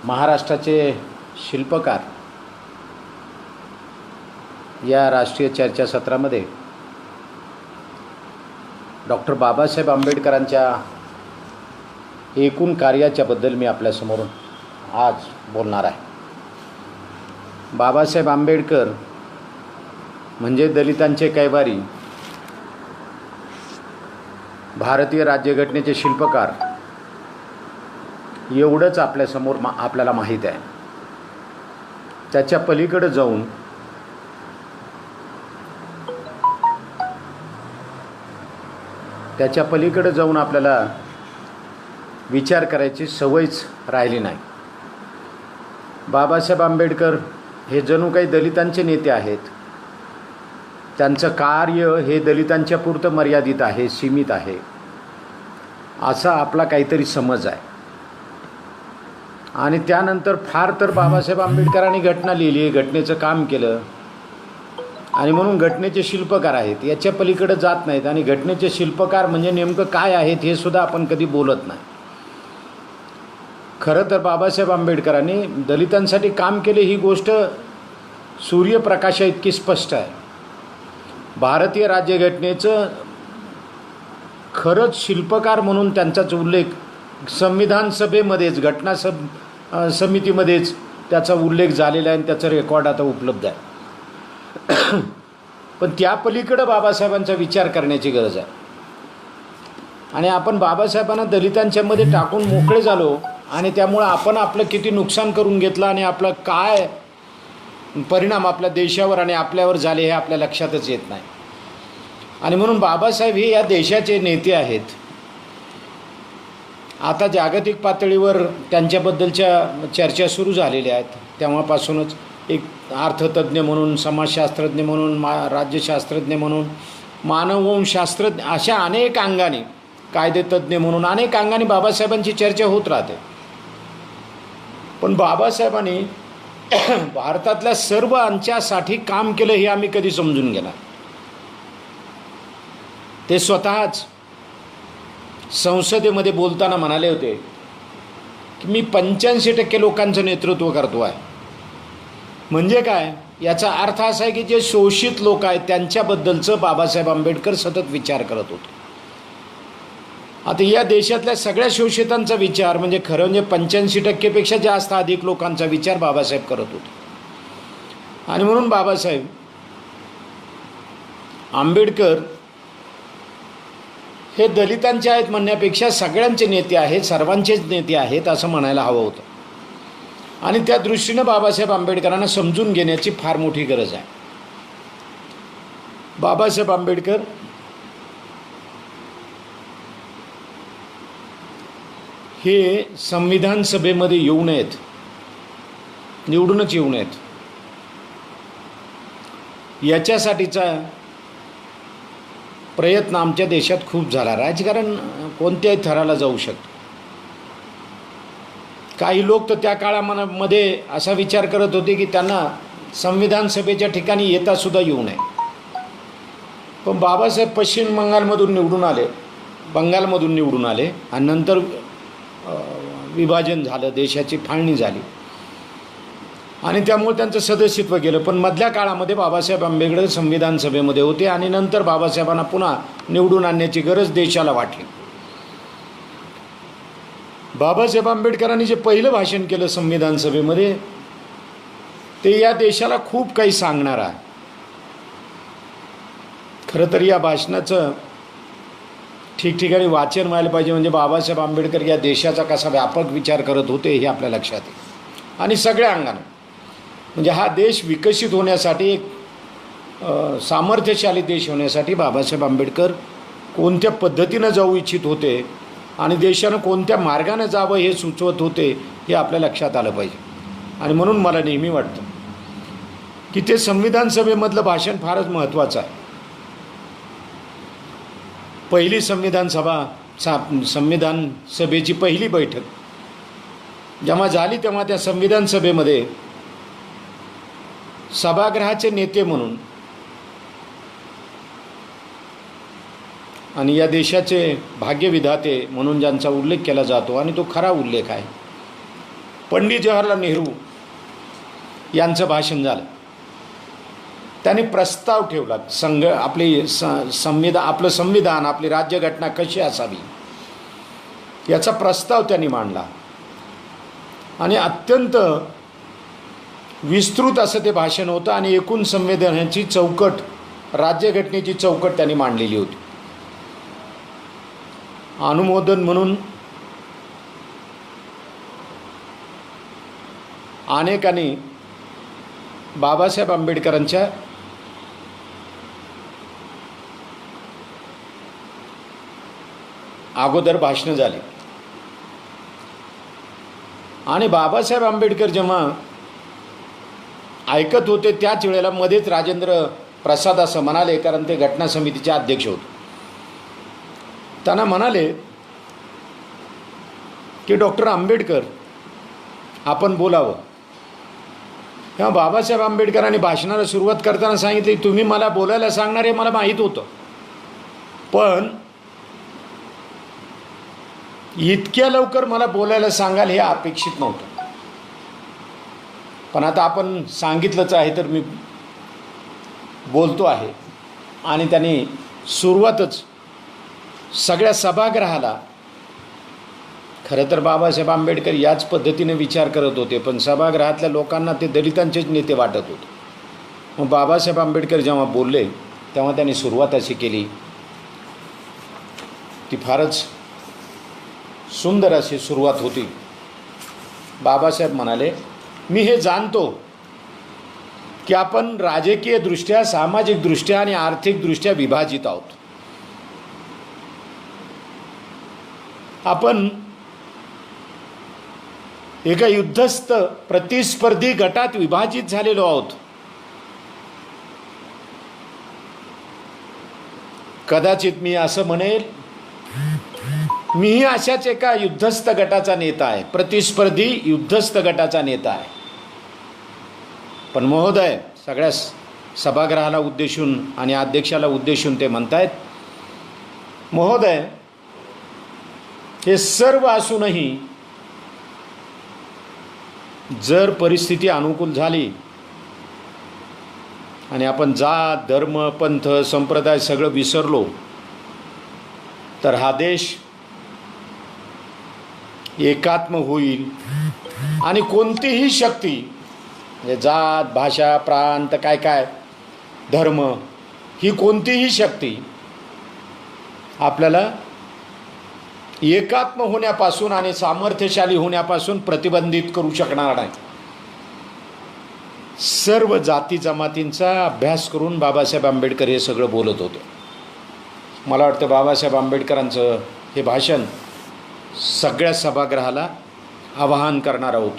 महाराष्ट्राचे शिल्पकार या राष्ट्रीय चर्चासत्रामध्ये डॉक्टर बाबासाहेब आंबेडकरांच्या एकूण कार्याच्याबद्दल मी आपल्यासमोर आज बोलणार आहे. बाबासाहेब आंबेडकर म्हणजे दलितांचे कैवारी, भारतीय राज्यघटनेचे शिल्पकार एवढंच आपल्यासमोर आपल्याला माहीत आहे. त्याच्या पलीकडे जाऊन आपल्याला विचार करायची सवयच राहिली नाही. बाबासाहेब आंबेडकर हे जणू काही दलितांचे नेते आहेत. त्यांचं कार्य हे दलितांच्या पुरतं मर्यादित आहे, सीमित आहे, असा आपला काहीतरी समज आहे. आणि त्यानंतर फार तर बाबासाहेब आंबेडकरांनी घटना लिहिली, घटनेचं काम केलं आणि म्हणून घटनेचे शिल्पकार आहेत. याच्या पलीकडे जात नाहीत. आणि घटनेचे शिल्पकार म्हणजे नेमकं काय आहेत हे सुद्धा आपण कधी बोलत नाही. खरं तर बाबासाहेब आंबेडकरांनी दलितांसाठी काम केले ही गोष्ट सूर्यप्रकाशा इतकी स्पष्ट आहे. भारतीय राज्यघटनेचं खरंच शिल्पकार म्हणून त्यांचाच उल्लेख संविधान सभेमध्येच, समितीमध्येच त्याचा उल्लेख झालेला आहे आणि त्याचं रेकॉर्ड आता उपलब्ध आहे. पण त्या पलीकडं बाबासाहेबांचा विचार करण्याची गरज आहे. आणि आपण बाबासाहेबांना दलितांच्यामध्ये टाकून मोकळे झालो आणि त्यामुळं आपण आपलं किती नुकसान करून घेतलं आणि आपलं काय परिणाम आपल्या देशावर आणि आपल्यावर झाले हे आपल्या लक्षातच येत नाही. आणि म्हणून बाबासाहेब हे या देशाचे नेते आहेत. आता जागतिक पातळीवर त्यांच्याबद्दलच्या चर्चा सुरू झालेल्या आहेत. तेव्हापासूनच एक अर्थतज्ज्ञ म्हणून, समाजशास्त्रज्ञ म्हणून, राज्यशास्त्रज्ञ म्हणून, मानववंशशास्त्रज्ञ अशा अनेक अंगाने, कायदेतज्ज्ञ म्हणून अनेक अंगाने बाबासाहेबांची चर्चा होत राहते. पण बाबासाहेबांनी भारतातल्या सर्वांच्यासाठी काम केलं हे आम्ही कधी समजून घेणार. ते स्वतःच संसदेमध्ये बोलताना म्हणाले होते की मी 85% लोकांचं नेतृत्व करतो आहे. म्हणजे काय? याचा अर्थ असा आहे की जे शोषित लोक आहेत त्यांच्याबद्दलचं बाबासाहेब आंबेडकर सतत विचार करत होते. आता या देशातल्या सगळ्या शोषितांचा विचार म्हणजे खरं म्हणजे 85%पेक्षा जास्त अधिक लोकांचा विचार बाबासाहेब करत होते. आणि म्हणून बाबासाहेब आंबेडकर हे दलितांचे आहेत म्हणण्यापेक्षा सगळ्यांचे नेते आहेत, सर्वांचेच नेते आहेत असं म्हणायला हवं होतं. आणि त्या दृष्टीनं बाबासाहेब आंबेडकरांना समजून घेण्याची फार मोठी गरज आहे. बाबासाहेब आंबेडकर हे संविधान सभेमध्ये येऊ नयेत, निवडूनच येऊ नयेत, याच्यासाठीचा प्रयत्न आमच्या देशात खूप झाला. राजकारण कोणत्याही थराला जाऊ शकतं. काही लोक तर त्या काळामध्ये असा विचार करत होते की त्यांना संविधान सभेच्या ठिकाणी येतासुद्धा येऊ नये. पण बाबासाहेब पश्चिम बंगालमधून निवडून आले आणि नंतर विभाजन झालं, देशाची फाळणी झाली आणि त्यामुळे त्यांचं सदस्यत्व गेलं. पण मधल्या काळामध्ये बाबासाहेब आंबेडकर संविधान सभेमध्ये होते आणि नंतर बाबासाहेबांना पुन्हा निवडून आणण्याची गरज देशाला वाटली. बाबासाहेब आंबेडकरांनी जे पहिलं भाषण केलं संविधान सभेमध्ये ते या देशाला खूप काही सांगणार आहे. खरं तर या भाषणाचं ठिकठिकाणी वाचन व्हायला पाहिजे. म्हणजे बाबासाहेब आंबेडकर या देशाचा कसा व्यापक विचार करत होते हे आपल्या लक्षात येईल. आणि सगळ्या अंगानं म्हणजे हा देश विकसित होण्यासाठी, एक सामर्थ्यशाली देश होण्यासाठी बाबासाहेब आंबेडकर कोणत्या पद्धतीनं जाऊ इच्छित होते आणि देशानं कोणत्या मार्गानं जावं हे सुचवत होते हे आपल्या लक्षात आलं पाहिजे. आणि म्हणून मला नेहमी वाटतं की ते संविधान सभेमधलं भाषण फारच महत्त्वाचं आहे. पहिली संविधान सभेची पहिली बैठक जेव्हा झाली तेव्हा त्या संविधान सभेमध्ये सभागृहाचे नेते म्हणून आणि या देशाचे भाग्यविधाते म्हणून ज्यांचा उल्लेख केला जातो आणि तो खरा उल्लेख आहे पंडित जवाहरलाल नेहरू यांचं भाषण झालं. त्यांनी प्रस्ताव ठेवला, आपलं संविधान, आपली राज्यघटना कशी असावी याचा प्रस्ताव त्यांनी मांडला. आणि अत्यंत विस्तृत असं ते भाषण होतं आणि एकूण संविधानाची चौकट, राज्यघटनेची चौकट त्यांनी मांडलेली होती. अनुमोदन म्हणून अनेकांनी बाबासाहेब आंबेडकरांच्या अगोदर भाषणं झाली. आणि बाबासाहेब आंबेडकर जेव्हा ऐकत होते त्याच वेळेला मध्येच राजेंद्र प्रसाद असं म्हणाले, कारण ते घटना समितीचे अध्यक्ष होते. त्यांना म्हणाले की डॉक्टर आंबेडकर आपण बोलावं. तेव्हा बाबासाहेब आंबेडकरांनी भाषणाला सुरुवात करताना सांगितली, तुम्ही मला बोलायला सांगणार हे मला माहीत होतं, पण इतक्या लवकर मला बोलायला सांगाल हे अपेक्षित नव्हतं. पण आता आपण सांगितलंच आहे तर मी बोलतो आहे. आणि त्यांनी सुरुवातच सगळ्या सभागृहाला, खरं तर बाबासाहेब आंबेडकर याच पद्धतीने विचार करत होते, पण सभागृहातल्या लोकांना ते दलितांचेच नेते वाटत होते. मग बाबासाहेब आंबेडकर जेव्हा बोलले तेव्हा त्यांनी सुरुवात अशी केली, ती फारच सुंदर अशी सुरुवात होती. बाबासाहेब म्हणाले, मी हे जाणतो की आपण राजकीयदृष्ट्या, सामाजिकदृष्ट्या आणि आर्थिकदृष्ट्या विभाजित आहोत. आपण एका युद्धस्थ प्रतिस्पर्धी गटात विभाजित झालेलो आहोत. कदाचित मी असं म्हणेल, मीही अशाच एका युद्धस्थ गटाचा नेता आहे, प्रतिस्पर्धी युद्धस्थ गटाचा नेता आहे. पण महोदय, सगळ्या सभागृहाला उद्देशून आणि अध्यक्षाला उद्देशून ते म्हणतायत, महोदय हे सर्व असूनही जर परिस्थिती अनुकूल झाली आणि आपण जात, धर्म, पंथ, संप्रदाय सगळं विसरलो तर हा देश एकात्म होईल. आणि कोणतीही शक्ती, म्हणजे जात, भाषा, प्रांत, काय धर्म, ही कोणतीही शक्ती आपल्याला एकात्म होण्यापासून आणि सामर्थ्यशाली होण्यापासून प्रतिबंधित करू शकणार नाही. सर्व जाती जमातींचा अभ्यास करून बाबासाहेब आंबेडकर हे सगळं बोलत होते. मला वाटतं बाबासाहेब आंबेडकरांचं हे भाषण सगळ्या सभागृहाला आवाहन करणार आहोत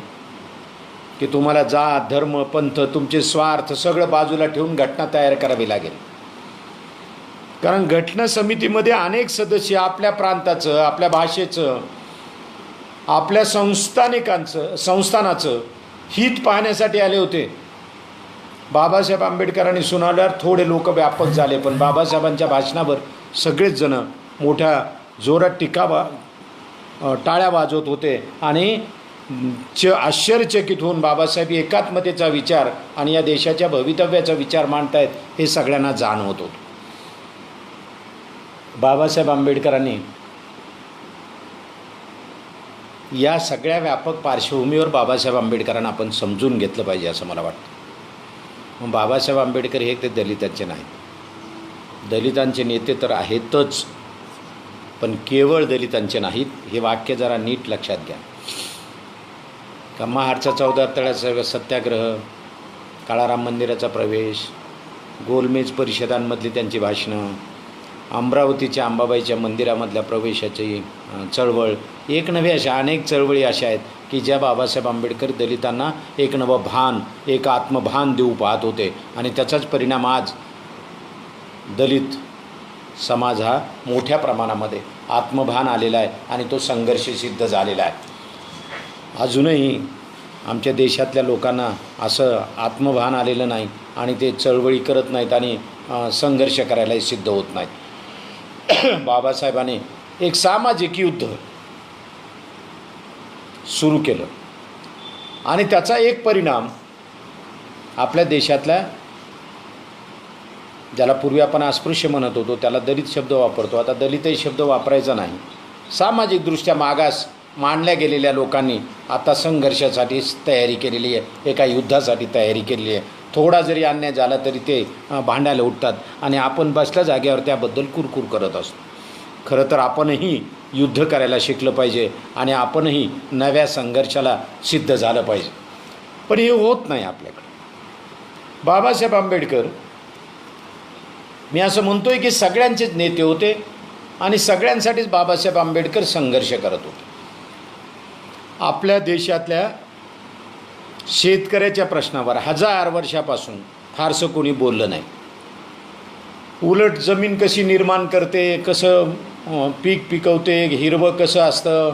की तुम्हाला जात, धर्म, पंथ, तुमचे स्वार्थ सगळं बाजूला ठेवून घटना तयार करावी लागेल. कारण घटना समितीमध्ये अनेक सदस्य आपल्या प्रांताचं, आपल्या भाषेचं, आपल्या संस्थानाचं हित पाहण्यासाठी आले होते. बाबासाहेब आंबेडकरांनी सुनावल्यावर थोडे लोक व्यापक झाले, पण बाबासाहेबांच्या भाषणावर सगळेच जण मोठ्या जोरात टाळ्या वाजवत होते आणि आश्चर्यचकित होऊन बाबासाहेब एकात्मतेचा विचार आणि या देशाच्या भवितव्याचा विचार मांडतायत हे सगळ्यांना जाणवत होतं. बाबासाहेब आंबेडकरांनी या सगळ्या व्यापक पार्श्वभूमीवर बाबासाहेब आंबेडकरांना आपण समजून घेतलं पाहिजे असं मला वाटतं. मग बाबासाहेब आंबेडकर हे ते दलितांचे नाहीत, दलितांचे नेते तर आहेतच, पण केवळ दलितांचे नाहीत. हे वाक्य जरा नीट लक्षात घ्या. महाडचा 14 तळ्याचा सत्याग्रह, काळाराम मंदिराचा प्रवेश, गोलमेज परिषदांमधली त्यांची भाषणं, अमरावतीच्या अंबाबाईच्या मंदिरामधल्या प्रवेशाची चळवळ, एक नव्हे अशा अनेक चळवळी अशा आहेत की ज्या बाबासाहेब आंबेडकर दलितांना एक नवं भान, एक आत्मभान देऊ पाहत होते. आणि त्याचाच परिणाम आज दलित समाज हा मोठ्या प्रमाणामध्ये आत्मभान आलेला आहे आणि तो संघर्ष सिद्ध झालेला आहे. अजूनही आमच्या देशातल्या लोकांना असं आत्मभान आलेलं नाही आणि ते चळवळी करत नाहीत आणि संघर्ष करायलाही सिद्ध होत नाहीत. बाबासाहेबांनी एक सामाजिक युद्ध सुरू केलं आणि त्याचा एक परिणाम आपल्या देशातल्या, ज्याला पूर्वी आपण अस्पृश्य म्हणत होतो त्याला दलित शब्द वापरतो, आता दलितही शब्द वापरायचा नाही, सामाजिकदृष्ट्या मागास मानल्या गेलेल्या लोकांनी आता संघर्षासाठी तयारी केलेली आहे, एका युद्धासाठी तयारी केलेली आहे. थोडा जरी अन्याय झाला तरी ते भांडायला उठतात आणि आपण बसल्या जागेवर त्याबद्दल कुरकुर करत असतो. खरं तर आपणही युद्ध करायला शिकलं पाहिजे आणि आपणही नव्या संघर्षाला सिद्ध झालं पाहिजे, पण हे होत नाही आपल्याकडे. बाबासाहेब आंबेडकर, मी असं म्हणतोय की सगळ्यांचेच नेते होते आणि सगळ्यांसाठीच बाबासाहेब आंबेडकर संघर्ष करत होते. आपल्या देशातल्या शेतकऱ्याच्या प्रश्नावर 1000 वर्षापासून फारसं कोणी बोललं नाही. उलट जमीन कशी निर्माण करते, कसं पीक पिकवते, हिरवं कसं असतं,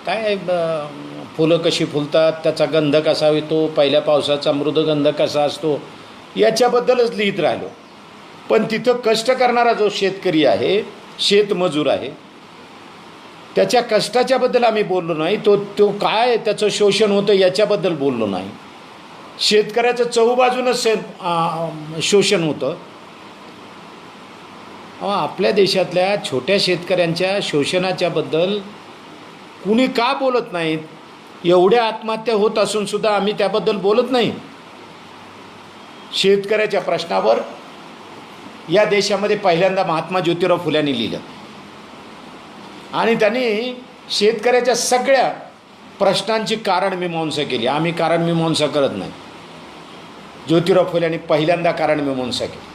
काय फुलं कशी फुलतात, त्याचा गंध कसा येतो, पहिल्या पावसाचा मृदगंध कसा असतो, याच्याबद्दलच लिहित राहिलो. पण तिथं कष्ट करणारा जो शेतकरी आहे, शेतमजूर आहे, त्याच्या कष्टाच्याबद्दल आम्ही बोललो नाही. तो काय त्याचं शोषण होतं याच्याबद्दल बोललो नाही. शेतकऱ्याचं चहूबाजूनच शोषण होतं. आपल्या देशातल्या छोट्या शेतकऱ्यांच्या शोषणाच्याबद्दल कुणी का बोलत नाहीत? एवढ्या आत्महत्या होत असूनसुद्धा आम्ही त्याबद्दल बोलत नाही. शेतकऱ्याच्या प्रश्नावर या देशामध्ये पहिल्यांदा महात्मा ज्योतिराव फुल्यांनी लिहिलं आणि त्यांनी शेतकऱ्याच्या सगळ्या प्रश्नांची कारणमीमांसा केली. आम्ही कारणमीमांसा करत नाही. ज्योतिराव फुल्यांनी पहिल्यांदा कारणमीमांसा केली.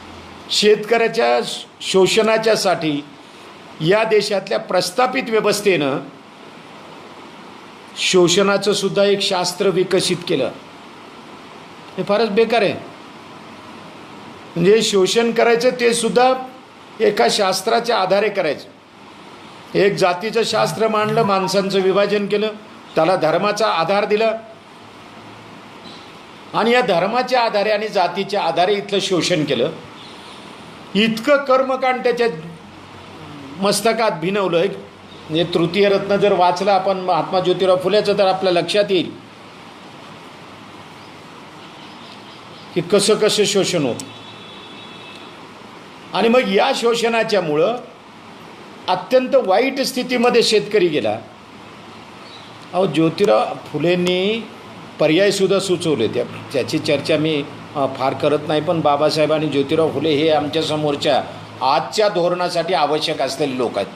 शेतकऱ्याच्या शोषणाच्यासाठी या देशातल्या प्रस्थापित व्यवस्थेनं शोषणाचं सुद्धा एक शास्त्र विकसित केलं. हे फारच बेकार आहे. म्हणजे शोषण करायचं ते सुद्धा एका शास्त्राच्या आधारे करायचं. एक जातीचं शास्त्र मांडलं, माणसांचं विभाजन केलं, त्याला धर्माचा आधार दिला आणि या धर्माच्या आधारे आणि जातीच्या आधारे इथलं शोषण केलं. इतकं कर्मकांड त्याच्या मस्तकात भिनवलं आहे. म्हणजे तृतीय रत्न जर वाचलं आपण महात्मा ज्योतिराव फुलेचं तर आपल्या लक्षात येईल की कसं कसं शोषण होतं. आणि मग या शोषणाच्यामुळं अत्यंत वाईट स्थितीमध्ये शेतकरी गेला. ज्योतिराव फुलेंनी पर्यायसुद्धा सुचवले, त्याची चर्चा मी फार करत नाही, पण बाबासाहेब आणि ज्योतिराव फुले हे आमच्या समोरच्या आजच्या धोरणासाठी आवश्यक असलेले लोक आहेत.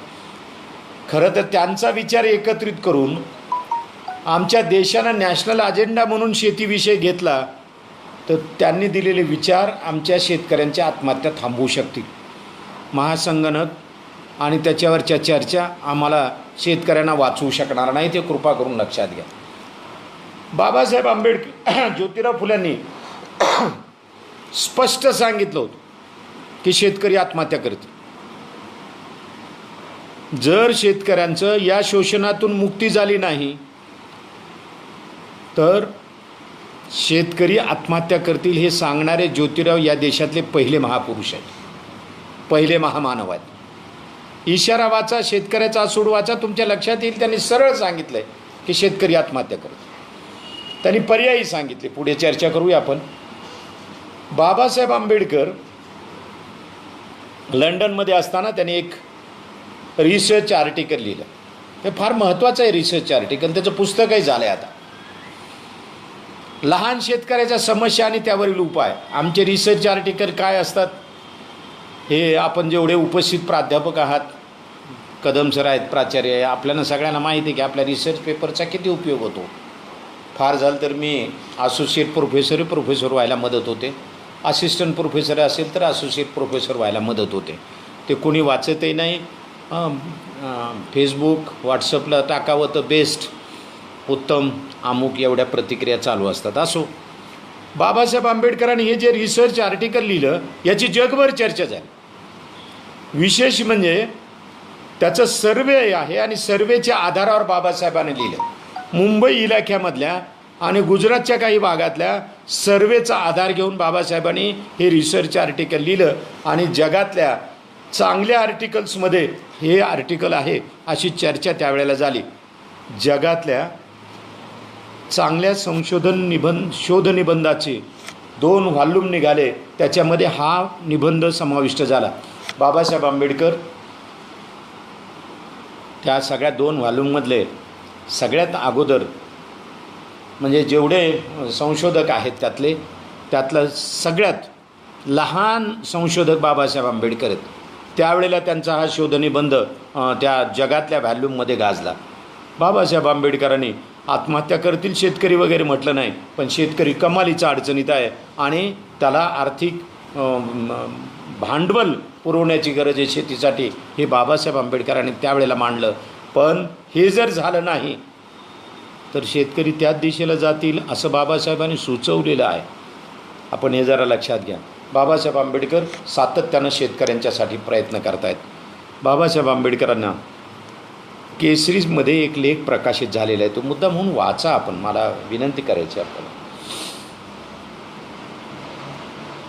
खरं तर त्यांचा विचार एकत्रित करून आमच्या देशानं नॅशनल अजेंडा म्हणून शेतीविषय घेतला तर त्यांनी दिलेले विचार आमच्या शेतकऱ्यांच्या आत्महत्या थांबवू शकतील. महासंगणक आणि त्याच्यावरच्या चर्चा आम्हाला शेतकऱ्यांना वाचवू शकणार नाही, ते कृपा करून लक्षात घ्या. बाबासाहेब आंबेडकर ज्योतिराव फुल्यांनी स्पष्ट सांगितलं होतं की शेतकरी आत्महत्या करतील. जर शेतकऱ्यांचं या शोषणातून मुक्ती झाली नाही तर शेतकरी आत्महत्या करतील हे सांगणारे ज्योतिराव या देशातले पहिले महापुरुष आहेत, पहिले महामानव आहेत. इशारा वाचा, शेतकऱ्याचा सूड वाचा, तुमच्या लक्षात येईल. त्यांनी सरळ सांगितलं आहे की शेतकरी आत्महत्या करतील. त्यांनी पर्यायी सांगितले. पुढे चर्चा करूया आपण. बाबासाहेब आंबेडकर लंडनमध्ये असताना त्यांनी एक रिसर्च आर्टिकल लिहिलं. हे फार महत्त्वाचं आहे रिसर्च आर्टिकल. त्याचं पुस्तकही झालं आहे आता. लहान शेतकऱ्याच्या समस्या आणि त्यावरील उपाय. आमचे रिसर्च आर्टिकल काय असतात हे आपण जेवढे उपस्थित प्राध्यापक आहात, कदम सर आहेत, प्राचार्य आहे, आपल्याला सगळ्यांना माहिती आहे की आपल्या रिसर्च पेपरचा किती उपयोग होतो. फार झालं तर मी असोसिएट प्रोफेसर व्हायला मदत होते. असिस्टंट प्रोफेसर असेल तर असोसिएट प्रोफेसर व्हायला मदत होते. ते कोणी वाचतही नाही. फेसबुक व्हॉट्सअपला टाकावं तर बेस्ट, उत्तम, अमुक एवढ्या प्रतिक्रिया चालू असतात. असो, बाबासाहेब आंबेडकरांनी हे जे रिसर्च आर्टिकल लिहिलं याची जगभर चर्चा झाली. विशेष म्हणजे त्याचं सर्वे आहे आणि सर्वेच्या आधारावर बाबासाहेबांनी लिहिलं. मुंबई इलाख्यामधल्या आणि गुजरातच्या काही भागातल्या सर्वेचा आधार घेऊन बाबासाहेबांनी हे रिसर्च आर्टिकल लिहिलं आणि जगातल्या चांगल्या आर्टिकल्समध्ये हे आर्टिकल आहे अशी चर्चा त्यावेळेला झाली. जगातल्या चांगल्या शोधनिबंधाचे 2 व्हॉल्यूम निघाले, त्याच्यामध्ये हा निबंध समाविष्ट झाला. बाबासाहेब आंबेडकर त्या सगळ्या 2 व्हॉल्यूममधले सगळ्यात अगोदर, म्हणजे जेवढे संशोधक आहेत त्यातलं सगळ्यात लहान संशोधक बाबासाहेब आंबेडकर आहेत. त्यावेळेला त्यांचा हा शोधनिबंध त्या जगातल्या व्हॅल्यूममध्ये गाजला. बाबासाहेब आंबेडकरांनी आत्महत्या करतील शेतकरी वगैरे म्हटलं नाही, पण शेतकरी कमालीचा अडचणीत आहे आणि त्याला आर्थिक भांडवल पुरवण्याची गरज आहे शेतीसाठी, हे बाबासाहेब आंबेडकरांनी त्यावेळेला मांडलं. पण हे जर झालं नाही तर शेतकरी त्याच दिशेला जातील असं बाबासाहेबांनी सुचवलेलं आहे. आपण हे जरा लक्षात घ्या. बाबासाहेब आंबेडकर सातत्यानं शेतकऱ्यांच्यासाठी प्रयत्न करत आहेत. बाबासाहेब आंबेडकरांना केसरीमध्ये एक लेख प्रकाशित झालेला आहे, तो मुद्दा म्हणून वाचा आपण, मला विनंती करायची आपल्याला.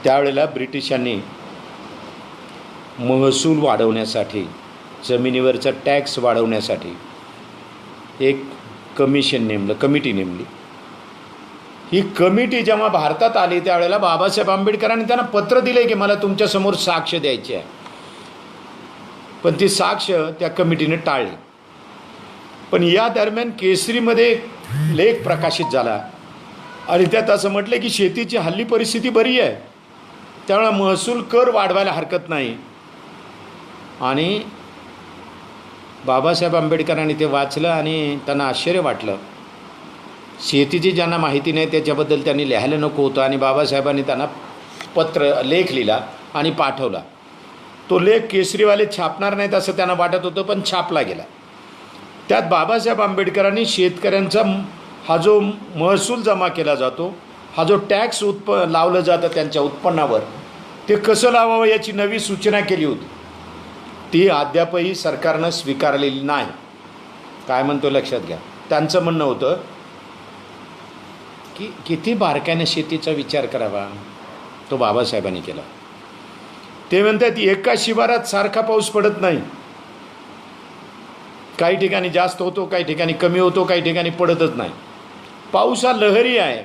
त्यावेळेला ब्रिटिशांनी महसूल वाढवण्यासाठी, जमिनीवरचा टॅक्स वाढवण्यासाठी एक कमिटी नेमली. ही कमिटी जेव्हा भारतात आली त्यावेळेला बाबासाहेब आंबेडकरांनी त्यांना पत्र दिले की मला तुमच्यासमोर साक्ष द्यायची आहे, पण ती साक्ष त्या कमिटीने टाळली. पण या दरम्यान केसरीमध्ये लेख प्रकाशित झाला आणि त्यात असं म्हटलं की शेतीची हल्ली परिस्थिती बरी आहे, त्यामुळे महसूल कर वाढवायला हरकत नाही. आणि बाबासाहेब आंबेडकरांनी ते वाचलं आणि त्यांना आश्चर्य वाटलं. शेतीची ज्यांना माहिती नाही त्याच्याबद्दल त्यांनी लिहायला नको होतं, आणि बाबासाहेबांनी त्यांना लेख लिहिला आणि पाठवला. तो लेख केसरीवाले छापणार नाहीत असं त्यांना वाटत होतं, पण छापला गेला. त्यात बाबासाहेब आंबेडकरांनी शेतकऱ्यांचा हा जो महसूल जमा केला जातो, हा जो टॅक्स लावलं जातं त्यांच्या उत्पन्नावर, ते कसं लावावं याची नवी सूचना केली होती. ती अद्यापही सरकारनं स्वीकारलेली नाही. काय म्हणतो लक्षात घ्या. त्यांचं म्हणणं होतं की किती बारकाईने शेतीचा विचार करावा, तो बाबासाहेबांनी केला. ते म्हणतात एका शिवारात सारखा पाऊस पडत नाही, काही ठिकाणी जास्त होतो, काही ठिकाणी कमी होतो, काही ठिकाणी पडतच नाही. पाऊस हा लहरी आहे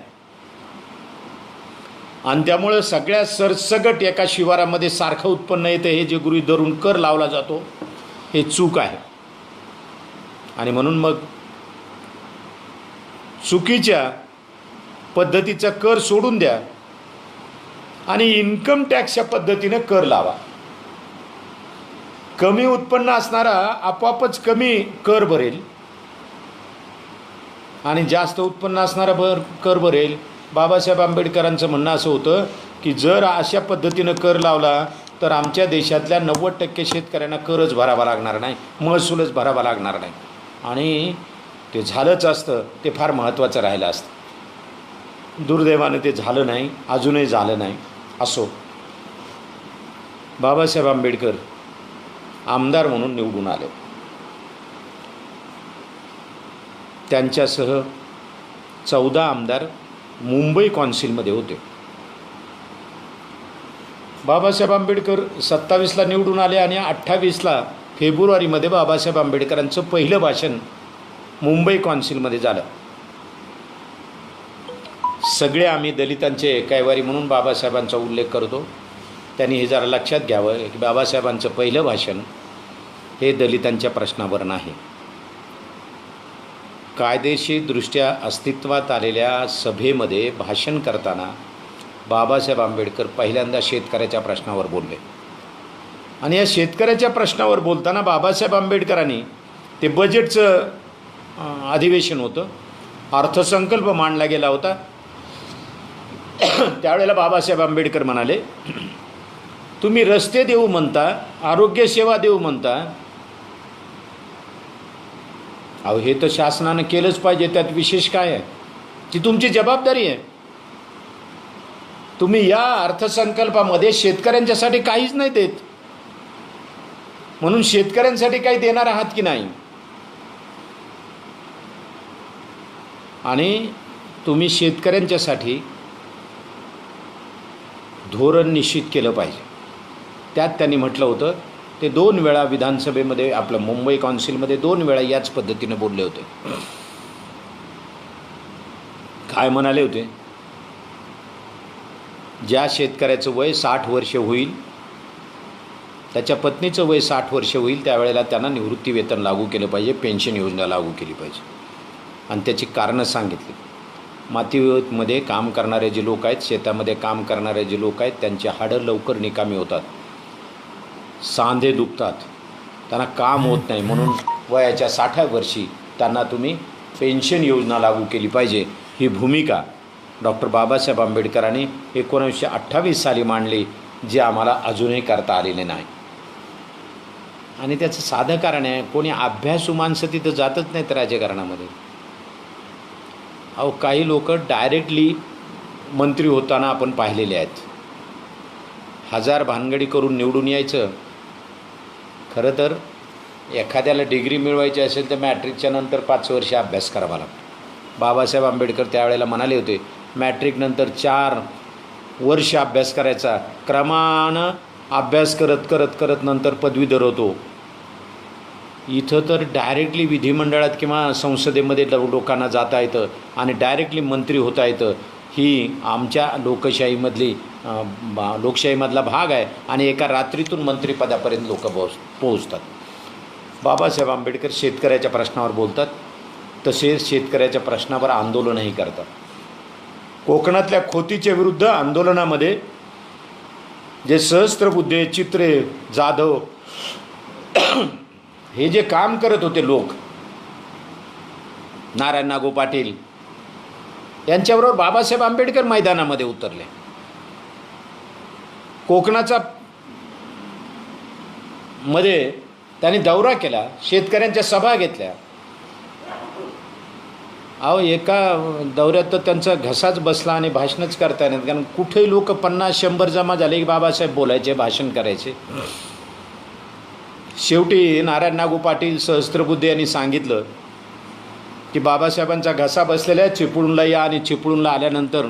आणि त्यामुळं सगळ्या सरसगट एका शिवारामध्ये सारखं उत्पन्न येतं हे जे गृहीत धरून कर लावला जातो हे चूक आहे. आणि म्हणून मग चुकीच्या पद्धतीचा कर सोडून द्या आणि इन्कम टॅक्सच्या पद्धतीनं कर लावा. कमी उत्पन्न असणारा आपोआपच कमी कर भरेल आणि जास्त उत्पन्न असणारा कर भरेल. बाबासाहेब आंबेडकरांचं म्हणणं असं होतं की जर अशा पद्धतीनं कर लावला तर आमच्या देशातल्या 90% शेतकऱ्यांना करच भरावा लागणार नाही, महसूलच भरावा लागणार नाही. आणि ते झालंच असतं, ते फार महत्त्वाचं राहिलं असतं. दुर्दैवानं ते झालं नाही, अजूनही झालं नाही. असो, बाबासाहेब आंबेडकर आमदार म्हणून निवडून आले. त्यांच्यासह 14 आमदार मुंबई कॉन्सिलमध्ये होते. बाबासाहेब आंबेडकर 27ला निवडून आले आणि 28ला फेब्रुवारीमध्ये बाबासाहेब आंबेडकरांचं पहिलं भाषण मुंबई कॉन्सिलमध्ये झालं. सगळे आम्ही दलितांचे कैवारी म्हणून बाबासाहेबांचा उल्लेख करतो. त्यांनी हे जरा लक्षात घ्यावं की बाबासाहेबांचं पहिलं भाषण हे दलितांच्या प्रश्नावर नाही. कायदेशीरदृष्ट्या अस्तित्वात आलेल्या सभेमध्ये भाषण करताना बाबासाहेब आंबेडकर पहिल्यांदा शेतकऱ्याच्या प्रश्नावर बोलले. आणि या शेतकऱ्याच्या प्रश्नावर बोलताना बाबासाहेब आंबेडकरांनी ते बजेटचं अधिवेशन होतं, अर्थसंकल्प मांडला गेला होता. त्यावेळेला बाबासाहेब आंबेडकर म्हणाले, तुम्ही रस्ते देऊ म्हणता, आरोग्यसेवा देऊ म्हणता, अहो हे तर शासनानं केलंच पाहिजे, त्यात विशेष काय आहे, ती तुमची जबाबदारी आहे. तुम्ही या अर्थसंकल्पामध्ये शेतकऱ्यांच्यासाठी काहीच नाही देत, म्हणून शेतकऱ्यांसाठी काही देणार आहात की नाही. आणि तुम्ही शेतकऱ्यांच्यासाठी धोरण निश्चित केलं पाहिजे. त्यात त्यांनी म्हटलं होतं, ते 2 वेळा विधानसभेमध्ये आपलं मुंबई कॉन्सिलमध्ये 2 वेळा याच पद्धतीने बोलले होते. काय म्हणाले होते, ज्या शेतकऱ्याचं वय 60 वर्ष होईल, त्याच्या पत्नीचं वय 60 वर्ष होईल, त्यावेळेला त्यांना निवृत्ती वेतन लागू केलं पाहिजे, पेन्शन योजना लागू केली पाहिजे. आणि त्याची कारणं सांगितली. मातीमध्ये काम करणारे जे लोक आहेत, शेतामध्ये काम करणारे जे लोक आहेत, त्यांची हाडं लवकर निकामी होतात, सांधे दुखतात, त्यांना काम होत नाही, म्हणून वयाच्या 60व्या वर्षी त्यांना तुम्ही पेन्शन योजना लागू केली पाहिजे. ही भूमिका डॉक्टर बाबासाहेब आंबेडकरांनी 1928 साली मांडली, जे आम्हाला अजूनही करता आलेले नाही. आणि त्याचं साधं कारण आहे, कोणी अभ्यासू माणसं तिथं जातच नाहीत राजकारणामध्ये. अहो, काही लोक डायरेक्टली मंत्री होताना आपण पाहिलेले आहेत. हजार भानगडी करून निवडून यायचं. खरं तर एखाद्याला डिग्री मिळवायची असेल तर मॅट्रिकच्या नंतर 5 वर्ष अभ्यास करावा लागतो. बाबासाहेब आंबेडकर त्यावेळेला म्हणाले होते, मॅट्रिकनंतर 4 वर्ष अभ्यास करायचा, क्रमानं अभ्यास करत करत करत नंतर पदवीधर होतो. इथं तर डायरेक्टली विधिमंडळात किंवा संसदेमध्ये लोकांना जाता येतं आणि डायरेक्टली मंत्री होता येतं. ही आमच्या लोकशाहीमधला भाग आहे आणि एका रात्रीतून मंत्रिपदापर्यंत लोक पोहोचतात. बाबासाहेब आंबेडकर शेतकऱ्याच्या प्रश्नावर बोलतात, तसेच शेतकऱ्याच्या प्रश्नावर आंदोलनही करतात. कोकणातल्या खोतीच्या विरुद्ध आंदोलनामध्ये जे सहस्त्रबुद्धे, चित्रे, जाधव हे जे काम करत होते लोक, नारायण नागू पाटील यांच्याबरोबर बाबासाहेब आंबेडकर मैदानामध्ये उतरले. कोकणाचा मध्ये त्यांनी दौरा केला, शेतकऱ्यांच्या सभा घेतल्या. अहो, एका दौऱ्यात तर त्यांचा घसाच बसला आणि भाषणच करता नाहीत, कारण कुठेही लोक 50-100 जमा झाले की बाबासाहेब बोलायचे, भाषण करायचे. शेवटी नारायण नागू पाटील, सहस्त्रबुद्धे यांनी सांगितलं की बाबासाहेबांचा घसा बसलेला आहे, चिपळूणला या, आणि चिपळूणला आल्यानंतर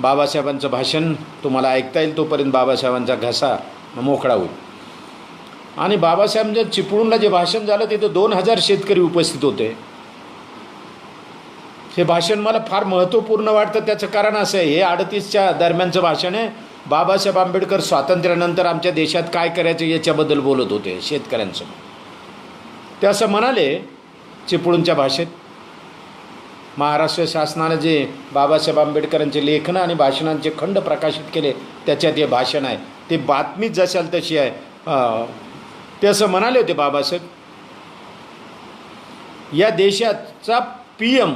बाबासाहेबांचं भाषण तुम्हाला ऐकता येईल, तोपर्यंत बाबासाहेबांचा घसा मोकळा होईल. आणि बाबासाहेबांच्या चिपळूणला जे भाषण झालं तिथं 2000 शेतकरी उपस्थित होते. हे भाषण मला फार महत्त्वपूर्ण वाटतं. त्याचं कारण असं आहे, हे 38च्या दरम्यानचं भाषण आहे. बाबासाहेब आंबेडकर स्वातंत्र्यानंतर आमच्या देशात काय करायचं याच्याबद्दल बोलत होते शेतकऱ्यांसमोर. ते असं म्हणाले चिपळूणच्या भाषेत, महाराष्ट्र शासनानं जे बाबासाहेब आंबेडकरांचे लेखनं आणि भाषणांचे खंड प्रकाशित केले त्याच्यात हे भाषण आहे. ते बातमीच जशाल तशी आहे. ते असं म्हणाले होते बाबासाहेब, या देशाचा PM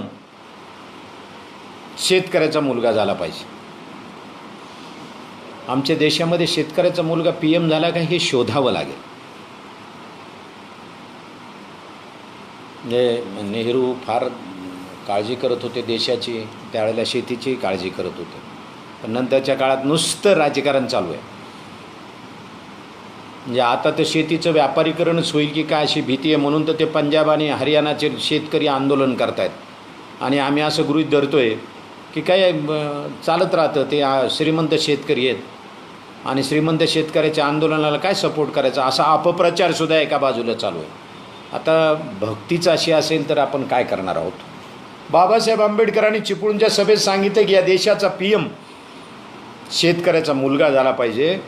शेतकऱ्याचा मुलगा झाला पाहिजे. आमच्या देशामध्ये शेतकऱ्याचा मुलगा PM झाला का हे शोधावं लागेल. नेहरू फार काळजी करत होते देशाची, त्यावेळेला शेतीची काळजी करत होते. पण नंतरच्या काळात नुसतं राजकारण चालू आहे. म्हणजे आता तर शेतीचं व्यापारीकरणच होईल की काय अशी भीती आहे, म्हणून तर ते पंजाब आणि हरियाणाचे शेतकरी आंदोलन करत आहेत. आणि आम्ही असं गृहीत धरतोय की काय चालत राहतं, ते श्रीमंत शेतकरी आहेत आणि श्रीमंत शेतकऱ्याच्या आंदोलनाला काय सपोर्ट करायचा, असा अपप्रचारसुद्धा एका बाजूला चालू आहे. आता भक्तीच अशी असेल तर आपण काय करणार आहोत. बाबासाहेब आंबेडकरांनी चिपळूणच्या सभेत सांगितलं की या देशाचा PM शेतकऱ्याचा मुलगा झाला पाहिजे.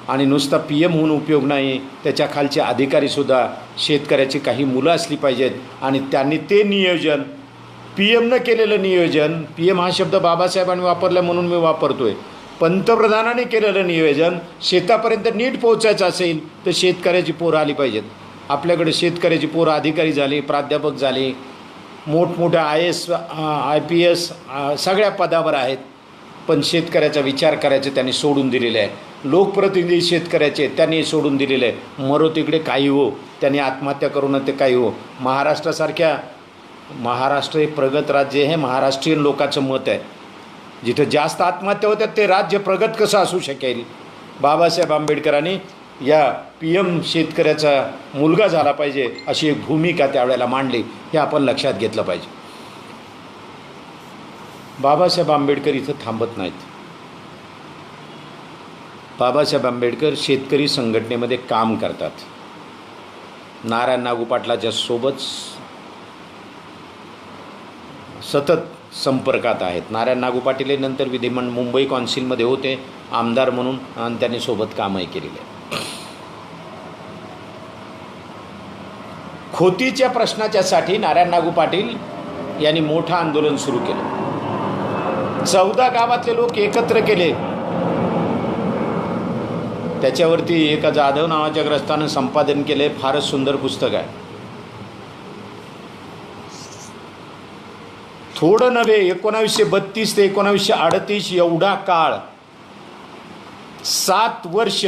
आणि नुसता PM होऊन उपयोग नाही, त्याच्या खालचे अधिकारीसुद्धा शेतकऱ्याची काही मुलं असली पाहिजेत. आणि त्यांनी ते नियोजन, PM केलेलं नियोजन, PM हा शब्द बाबासाहेबांनी वापरला म्हणून मी वापरतोय, पंतप्रधानांनी केलेलं नियोजन शेतापर्यंत नीट पोहोचायचं असेल तर शेतकऱ्याची पोरं आली पाहिजेत. आपल्याकडे शेतकऱ्याची पोरं अधिकारी झाली, प्राध्यापक झाली, मोठमोठ्या IAS IPS सगळ्या पदावर आहेत, पण शेतकऱ्याचा विचार करायचं त्यांनी सोडून दिलेलं आहे. लोकप्रतिनिधी शेतकऱ्याचे त्यांनी सोडून दिलेलं आहे. मरो तिकडे काही हो, त्यांनी आत्महत्या करून ते काही हो. महाराष्ट्र हे प्रगत राज्य आहे, महाराष्ट्रीयन लोकांचं मत आहे. जिथं जास्त आत्महत्या होत्या ते राज्य प्रगत कसं असू शकेल. बाबासाहेब आंबेडकरांनी या PM शेतकऱ्याचा मुलगा झाला पाहिजे अशी एक भूमिका त्यावेळेला मांडली, हे आपण लक्षात घेतलं पाहिजे. बाबासाहेब आंबेडकर इथं थांबत नाहीत. बाबासाहेब आंबेडकर शेतकरी संघटनेमध्ये काम करतात. नारायण नागू पाटलाच्या सोबत सतत संपर्कात आहेत. नारायण नागू पाटील हे नंतर विधिमंडळ मुंबई कौन्सिलमध्ये होते आमदार म्हणून आणि त्यांनी सोबत कामही केलेले आहे. खोतीच्या प्रश्नाच्यासाठी नारायण नागू पाटील यांनी मोठं आंदोलन सुरू केलं. 14 गावातले लोक एकत्र केले. त्याच्यावरती एका जाधव नावाच्या ग्रस्तानं संपादन केले. फारच सुंदर पुस्तक आहे. थोडं नव्हे, 1932 ते 1938 एवढा काळ, 7 वर्ष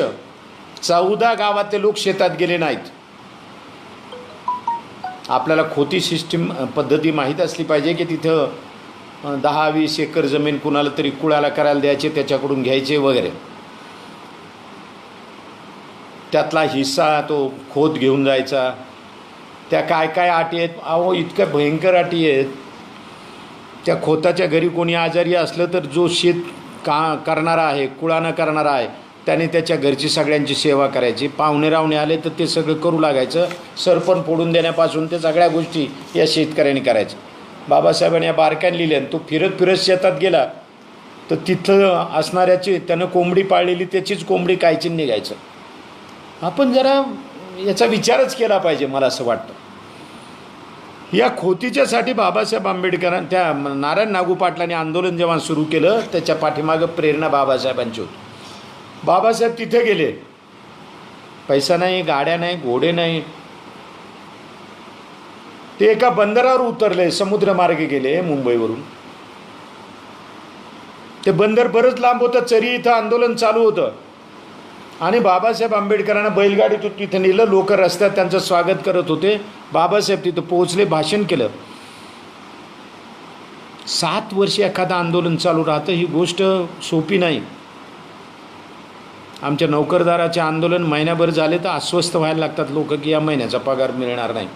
14 गावातले लोक शेतात गेले नाहीत. आपल्याला खोती सिस्टीम पद्धती माहीत असली पाहिजे की तिथं 10-20 एकर जमीन कुणाला तरी कुळाला करायला द्यायचे, त्याच्याकडून घ्यायचे वगैरे. त्यातला हिस्सा तो खोत घेऊन जायचा. त्या काय काय अटी आहेत, अहो इतक्या भयंकर अटी आहेत. त्या खोताच्या घरी कोणी आजारी असलं तर जो शेत करणारा आहे, कुळानं करणारा आहे, त्याने त्याच्या घरची सगळ्यांची सेवा करायची. पाहुणे रावणे आले तर ते सगळं करू लागायचं. सरपण फोडून देण्यापासून ते सगळ्या गोष्टी या शेतकऱ्यांनी करायच्या. बाबासाहेबांनी या बारक्याने लिहिले आणि तो फिरत फिरत शेतात गेला तर तिथं असणाऱ्याची, त्यानं कोंबडी पाळलेली त्याचीच कोंबडी कायची निघायचं. आपण जरा याचा विचारच केला पाहिजे, मला असं वाटतं. या खोतीच्यासाठी बाबासाहेब आंबेडकरांनी, त्या नारायण नागू पाटलांनी आंदोलन जेव्हा सुरू केलं त्याच्या पाठीमागं प्रेरणा बाबासाहेबांची होती. बाबासाहेब तिथे गेले. पैसा नाही, गाड्या नाही, घोडे नाही. ते एका बंदरावर उतरले, समुद्रमार्गे गेले मुंबईवरून. ते बंदर बरंच लांब होतं. चरी इथं आंदोलन चालू होतं आणि बाबासाहेब आंबेडकरांना बैलगाडीतून तिथं नेलं. लोक रस्त्यात त्यांचं स्वागत करत होते. बाबासाहेब तिथं पोहोचले, भाषण केलं. 7 वर्ष एखादं आंदोलन चालू राहतं, ही गोष्ट सोपी नाही. आमच्या नोकरदाराचे आंदोलन महिन्याभर झाले तर अस्वस्थ व्हायला लागतात लोक की या महिन्याचा पगार मिळणार नाही.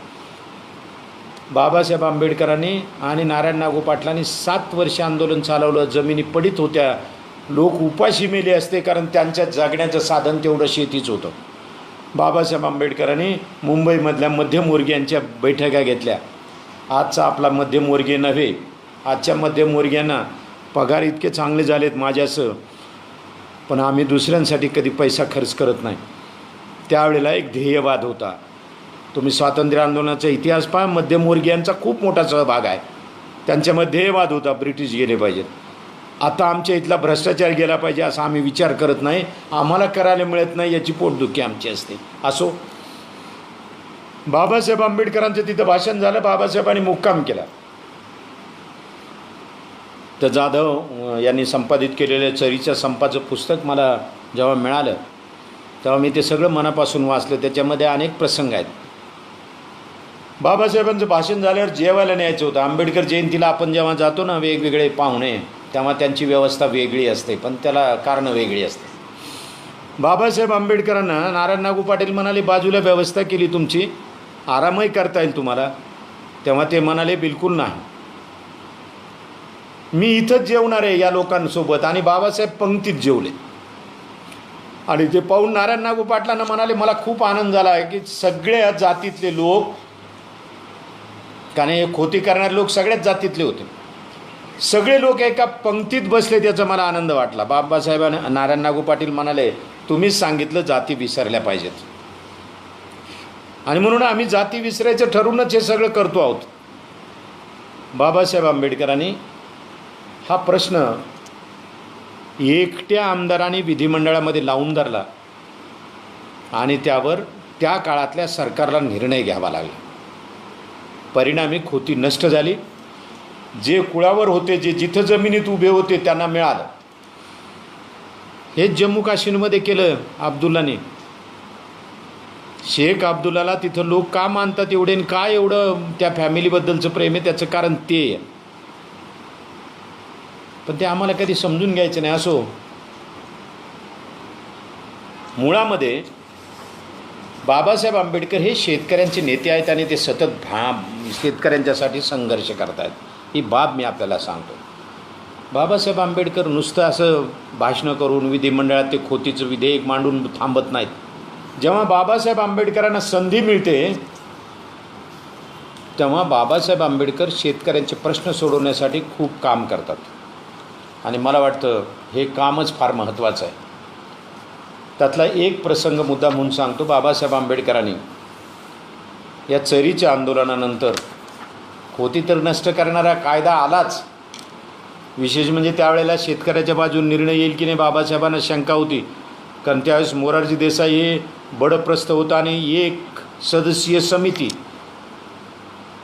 बाबासाहेब आंबेडकरांनी आणि नारायण नागू पाटलांनी 7 वर्ष आंदोलन चालवलं. जमिनी पडीत होत्या. लोक उपाशी मेले असते कारण त्यांच्या जगण्याचं साधन तेवढं शेतीच होतं. बाबासाहेब आंबेडकरांनी मुंबईमधल्या मध्यमवर्गीयांच्या बैठका घेतल्या. आजचा आपला मध्यमवर्गीय नव्हे, आजच्या मध्यमवर्गीयांना पगार इतके चांगले झालेत माझ्यासं, पण आम्ही दुसऱ्यांसाठी कधी पैसा खर्च करत नाही. त्यावेळेला एक ध्येयवाद होता. तुम्ही स्वातंत्र्य आंदोलनाचा इतिहास पहा, मध्यमवर्गीयांचा खूप मोठा सहभाग आहे. त्यांच्यामध्ये ध्येयवाद होता, ब्रिटिश गेले पाहिजेत. आता आमच्या इथला भ्रष्टाचार गेला पाहिजे असा आम्ही विचार करत नाही. आम्हाला करायला मिळत नाही याची पोटदुखी आमची असते. असो, बाबासाहेब आंबेडकरांचं तिथं भाषण झालं. बाबासाहेबांनी मुक्काम केला. तर जाधव यांनी संपादित केलेलं चरीच्या संपाचं पुस्तक मला जेव्हा मिळालं तेव्हा मी ते सगळं मनापासून वाचलं. त्याच्यामध्ये अनेक प्रसंग आहेत. बाबासाहेबांचं भाषण झाल्यावर जेवायला न्यायचं होतं. आंबेडकर जयंतीला आपण जेव्हा जातो ना वेगवेगळे पाहुणे, तेव्हा त्यांची व्यवस्था वेगळी असते, पण त्याला कारणं वेगळी असते. बाबासाहेब आंबेडकरांना नारायण नागू पाटील म्हणाले, बाजूला व्यवस्था केली तुमची, आरामही करता येईल तुम्हाला. तेव्हा ते म्हणाले, बिलकुल नाही, मी इथंच जेवणार आहे या लोकांसोबत. आणि बाबासाहेब पंक्तीत जेवले. आणि ते पाहून नारायण नागू पाटलांना म्हणाले, मला खूप आनंद झाला आहे की सगळ्या जातीतले लोक, कारण हे खोती करणारे लोक सगळ्याच जातीतले होते, सगळे लोक एका पंक्तीत बसले, त्याचा मला आनंद वाटला. बाबासाहेबांना नारायण नागू पाटील म्हणाले, तुम्हीच सांगितलं जाती विसरल्या पाहिजेत आणि म्हणून आम्ही जाती विसरायचं ठरूनच हे सगळं करतो आहोत. बाबासाहेब आंबेडकरांनी हा प्रश्न एकट्या आमदारांनी विधिमंडळामध्ये लावून धरला आणि त्यावर त्या काळातल्या सरकारला निर्णय घ्यावा लागला. परिणामी खोती नष्ट झाली. जे कुळावर होते, जे जिथं जमिनीत उभे होते त्यांना मिळालं. हे जम्मू काश्मीरमध्ये केलं अब्दुल्लाने. शेख अब्दुल्लाला तिथं लोक का मानतात एवढे, का एवढं त्या फॅमिलीबद्दलचं प्रेम आहे, त्याचं कारण ते आहे. पण ते आम्हाला कधी समजून घ्यायचं नाही. असो, मुळामध्ये बाबासाहेब आंबेडकर हे शेतकऱ्यांचे नेते आहेत आणि ते सतत शेतकऱ्यांच्यासाठी संघर्ष करत आहेत. ही बाब मी आपल्याला सांगतो. बाबासाहेब आंबेडकर नुसतं असं भाषणं करून विधिमंडळात ते खोतीचं विधेयक मांडून थांबत नाहीत. जेव्हा बाबासाहेब आंबेडकरांना संधी मिळते तेव्हा बाबासाहेब आंबेडकर शेतकऱ्यांचे प्रश्न सोडवण्यासाठी खूप काम करतात आणि मला वाटतं हे कामच फार महत्त्वाचं आहे. त्यातला एक प्रसंग मुद्दा म्हणून सांगतो. बाबासाहेब आंबेडकरांनी या चरीच्या आंदोलनानंतर होती तर नष्ट करणारा कायदा आलाच. विशेष म्हणजे त्यावेळेला शेतकऱ्याच्या बाजून निर्णय येईल की नाही बाबासाहेबांना शंका होती, कारण त्यावेळेस मोरारजी देसाई हे बडप्रस्थ होता आणि एक सदस्यीय समिती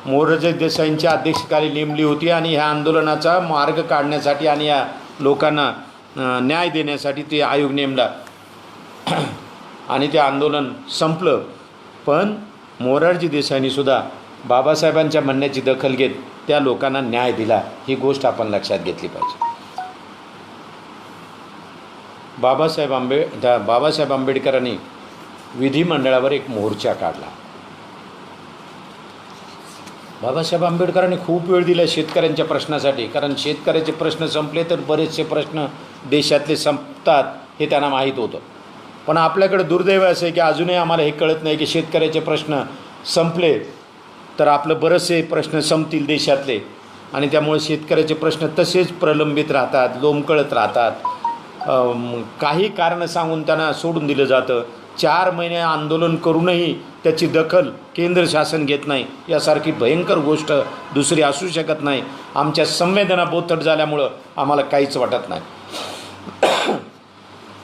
मोरारजी देसाईंच्या अध्यक्षतेखाली नेमली होती आणि ह्या आंदोलनाचा मार्ग काढण्यासाठी आणि या लोकांना न्याय देण्यासाठी ते आयोग नेमला आणि ते आंदोलन संपलं. पण मोरारजी देसाईंनीसुद्धा बाबासाहेबांच्या म्हणण्याची दखल घेत त्या लोकांना न्याय दिला. ही गोष्ट आपण लक्षात घेतली पाहिजे. बाबासाहेब आंबेडकरांनी विधिमंडळावर एक मोर्चा काढला. बाबासाहेब आंबेडकरांनी खूप वेळ दिला शेतकऱ्यांच्या प्रश्नासाठी, कारण शेतकऱ्याचे प्रश्न संपले तर बरेचसे प्रश्न देशातले संपतात हे त्यांना माहीत होतं. पण आपल्याकडे दुर्दैव असं आहे की अजूनही आम्हाला हे कळत नाही की शेतकऱ्याचे प्रश्न संपले तर आपलं बरेचसे प्रश्न संपतील देशातले, आणि त्यामुळे शेतकऱ्याचे प्रश्न तसेच प्रलंबित राहतात, लोंबकळत राहतात. काही कारणं सांगून त्यांना सोडून दिलं जातं. 4 महिने आंदोलन करूनही त्याची दखल केंद्र शासन घेत नाही. यासारखी भयंकर गोष्ट दुसरी असू शकत नाही. आमच्या संवेदना बोथट झाल्यामुळं आम्हाला काहीच वाटत नाही.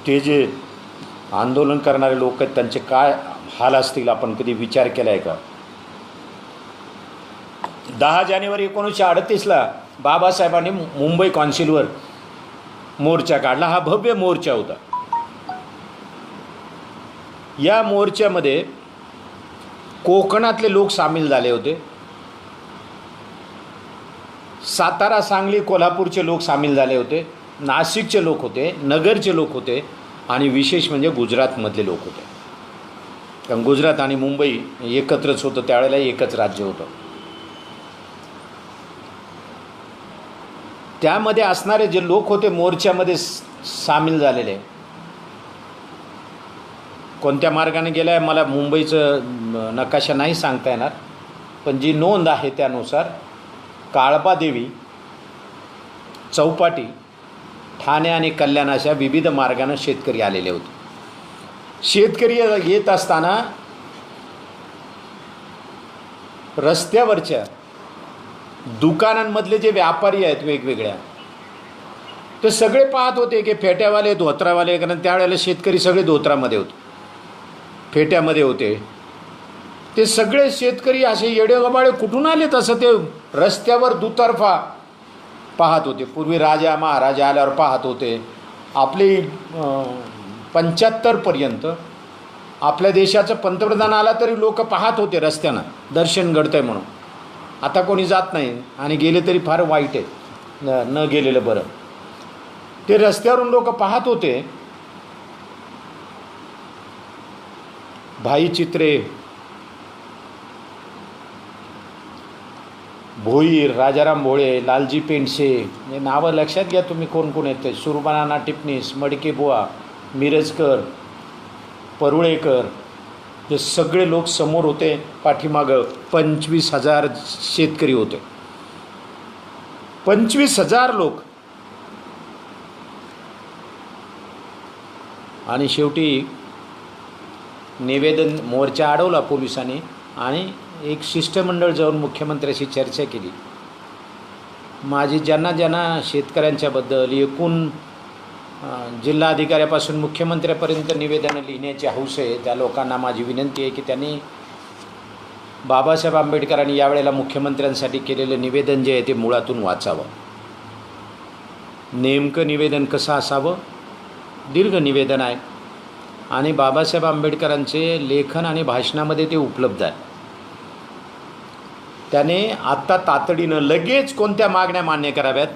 ते जे आंदोलन करणारे लोक आहेत त्यांचे काय हाल असतील आपण कधी विचार केला आहे का? 10 जानेवारी 1938ला बाबासाहेबांनी मुंबई कॉन्सिलवर मोर्चा काढला. हा भव्य मोर्चा होता. या मोर्चामध्ये कोकणातले लोक सामील झाले होते. सातारा, सांगली, कोल्हापूरचे लोक सामील झाले होते. नाशिकचे लोक होते, नगरचे लोक होते आणि विशेष म्हणजे गुजरातमधले लोक होते. कारण गुजरात आणि मुंबई एकत्रच होतं, त्यावेळेला एकच राज्य होतं. त्यामध्ये असणारे जे लोक होते मोर्चामध्ये सामील झालेले, कोणत्या मार्गाने गेला आहे मला मुंबईचं नकाशा नाही सांगता येणार, पण जी नोंद आहे त्यानुसार काळबादेवी, चौपाटी, ठाणे आणि कल्याण अशा विविध मार्गाने शेतकरी आलेले होते. शेतकरी येत असताना रस्त्यावरच्या दुकानांमधले जे व्यापारी आहेत वेगवेगळ्या, ते सगळे पाहत होते की फेट्यावाले, धोत्रावाले, कारण त्यावेळेला शेतकरी सगळे धोत्रामध्ये होते, फेट्यामध्ये होते. ते सगळे शेतकरी असे येडेगबाळे कुठून आले तसं ते रस्त्यावर दुतर्फा पाहत होते. पूर्वी राजा महाराजा आल्यावर पाहत होते. आपली 75पर्यंत आपल्या देशाचा पंतप्रधान आला तरी लोक पाहत होते रस्त्यानं, दर्शन घडतंय म्हणून. आता कोणी जात नाही आणि गेले तरी फार वाईट आहे, न गेलेलं बरं. ते रस्त्यावरून लोक पाहत होते. भाई चित्रे, भोईर, राजाराम भोळे, लालजी पेंडसे, हे नावं लक्षात घ्या तुम्ही कोण कोण येते. सुरबानाना टिपणीस, मडकेबुवा, मिरजकर, परुळेकर, हे सगळे लोक समोर होते. पाठीमागं 25,000 शेतकरी होते. 25,000 लोक. आणि शेवटी निवेदन मोर्चा अडवला पोलिसांनी आणि एक शिष्टमंडळ जाऊन मुख्यमंत्र्याशी चर्चा केली. माझी ज्यांना शेतकऱ्यांच्याबद्दल एकूण जिल्हाधिकाऱ्यापासून मुख्यमंत्र्यापर्यंत निवेदनं लिहिण्याची हौस आहे, त्या लोकांना माझी विनंती आहे की त्यांनी बाबासाहेब आंबेडकरांनी यावेळेला मुख्यमंत्र्यांसाठी केलेलं निवेदन जे आहे ते मुळातून वाचावं. नेमकं निवेदन कसं असावं? दीर्घ निवेदन आहे आणि बाबासाहेब आंबेडकरांचे लेखन आणि भाषणामध्ये ते उपलब्ध आहे. त्याने आत्ता तातडीनं लगेच कोणत्या मागण्या मान्य कराव्यात,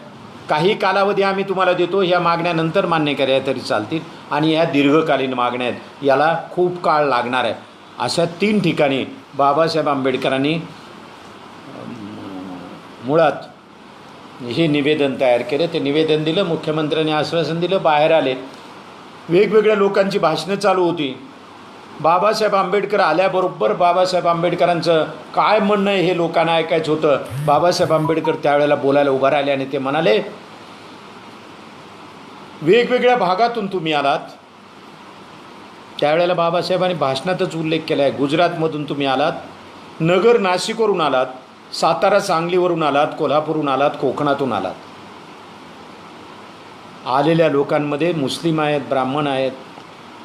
काही कालावधी आम्ही तुम्हाला देतो, ह्या मागण्यानंतर मान्य कराव्या तरी चालतील, आणि ह्या दीर्घकालीन मागण्या आहेत, याला खूप काळ लागणार आहे. अशा 3 ठिकाणी बाबासाहेब आंबेडकरांनी मुळात हे निवेदन तयार केलं. ते निवेदन दिलं, मुख्यमंत्र्यांनी आश्वासन दिलं, बाहेर आले. वेगवेगळ्या लोकांची भाषणं चालू होती. बाबासाहेब आंबेडकर आल्याबरोबर बाबासाहेब आंबेडकरांचं काय म्हणणं आहे हे लोकांना ऐकायचं होतं. बाबासाहेब आंबेडकर त्यावेळेला बोलायला उभा राहिले आणि ते म्हणाले, वेगवेगळ्या भागातून तुम्ही आलात. त्यावेळेला बाबासाहेबांनी भाषणातच उल्लेख केला आहे, गुजरातमधून तुम्ही आलात, नगर नाशिकवरून आलात, सातारा सांगलीवरून आलात, कोल्हापूरहून आलात, कोकणातून आलात. आलेल्या लोकांमध्ये मुस्लिम आहेत, ब्राह्मण आहेत,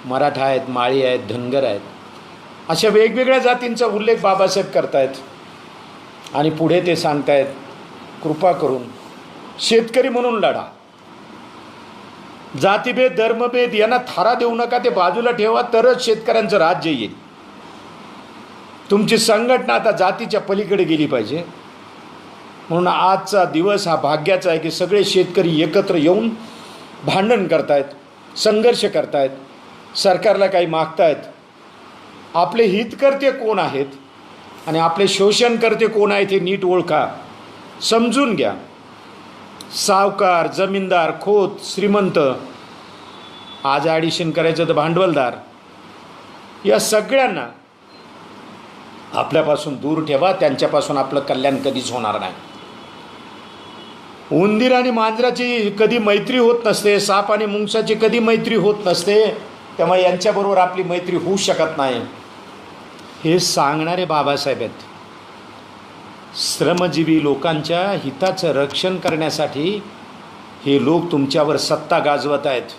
मराठा आहेत, माळी आहेत, धनगर आहेत, अशा वेगवेगळ्या जातींचा उल्लेख बाबासाहेब करतायत. आणि पुढे ते सांगतायत, कृपा करून शेतकरी म्हणून लढा, जातीभेद धर्मभेद यांना थारा देऊ नका, ते बाजूला ठेवा, तरच शेतकऱ्यांचं राज्य येईल. तुमची संघटना आता जातीच्या पलीकडे गेली पाहिजे. म्हणून आजचा दिवस हा भाग्याचा आहे की सगळे शेतकरी एकत्र येऊन भांडण करतायत, संघर्ष करतायत, सरकारला काही मागतायत. आपले हितकर्ते कोण आहेत आणि आपले शोषणकर्ते कोण आहेत हे नीट ओळखा, समजून घ्या. सावकार, जमीनदार, खोत, श्रीमंत, आज ॲडिशन करायचं तर भांडवलदार, या सगळ्यांना आपल्यापासून दूर ठेवा. त्यांच्यापासून आपलं कल्याण कधीच होणार नाही. उंदीर आणि मांजराची कधी मैत्री होत नसते, साप आणि मुंगसाची कधी मैत्री होत नसते, त्यामुळे यांच्याबरोबर आपली मैत्री होऊ शकत नाही. हे सांगणारे बाबासाहेब आहेत. श्रमजीवी लोकांच्या हिताचं रक्षण करण्यासाठी हे लोक तुमच्यावर सत्ता गाजवत आहेत.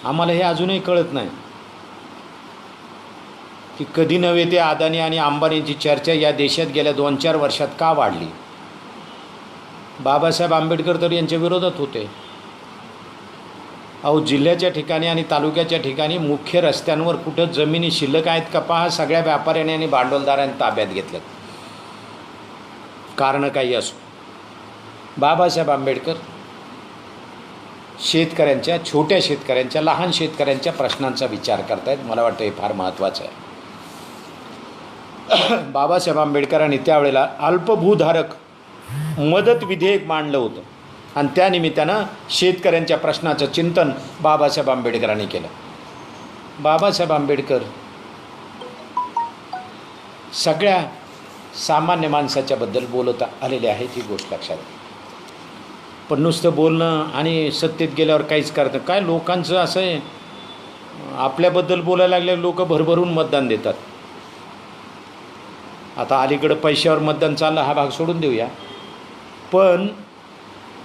आम्हाला हे अजूनही कळत नाही की कधी नव्हे ते अदानी आणि अंबानीची चर्चा या देशात गेल्या 2-4 वर्षात का वाढली. बाबासाहेब आंबेडकर तर यांच्या विरोधात होते. अहो, जिल्ह्याच्या ठिकाणी आणि तालुक्याच्या ठिकाणी मुख्य रस्त्यांवर कुठं जमिनी शिल्लक आहेत का पहा, सगळ्या व्यापाऱ्यांनी आणि भांडवलदारांनी ताब्यात घेतलं. कारण काही असो, बाबासाहेब आंबेडकर शेतकऱ्यांच्या, छोट्या शेतकऱ्यांच्या, लहान शेतकऱ्यांच्या प्रश्नांचा विचार करतायत. मला वाटतं हे फार महत्त्वाचं आहे. बाबासाहेब आंबेडकरांनी त्यावेळेला अल्पभूधारक मदत विधेयक मांडलं होतं आणि त्यानिमित्तानं शेतकऱ्यांच्या प्रश्नाचं चिंतन बाबासाहेब आंबेडकरांनी केलं. बाबासाहेब आंबेडकर सगळ्या सामान्य माणसाच्या बद्दल बोलत आलेले आहेत, ही गोष्ट लक्षात. पण नुसतं बोलणं आणि सत्तेत गेल्यावर काहीच करतं काय, लोकांचं असं आहे, आपल्याबद्दल बोलायला लागले लोक भरभरून मतदान देतात. आता अलीकडं पैशावर मतदान चाललं, हा भाग सोडून देऊया, पण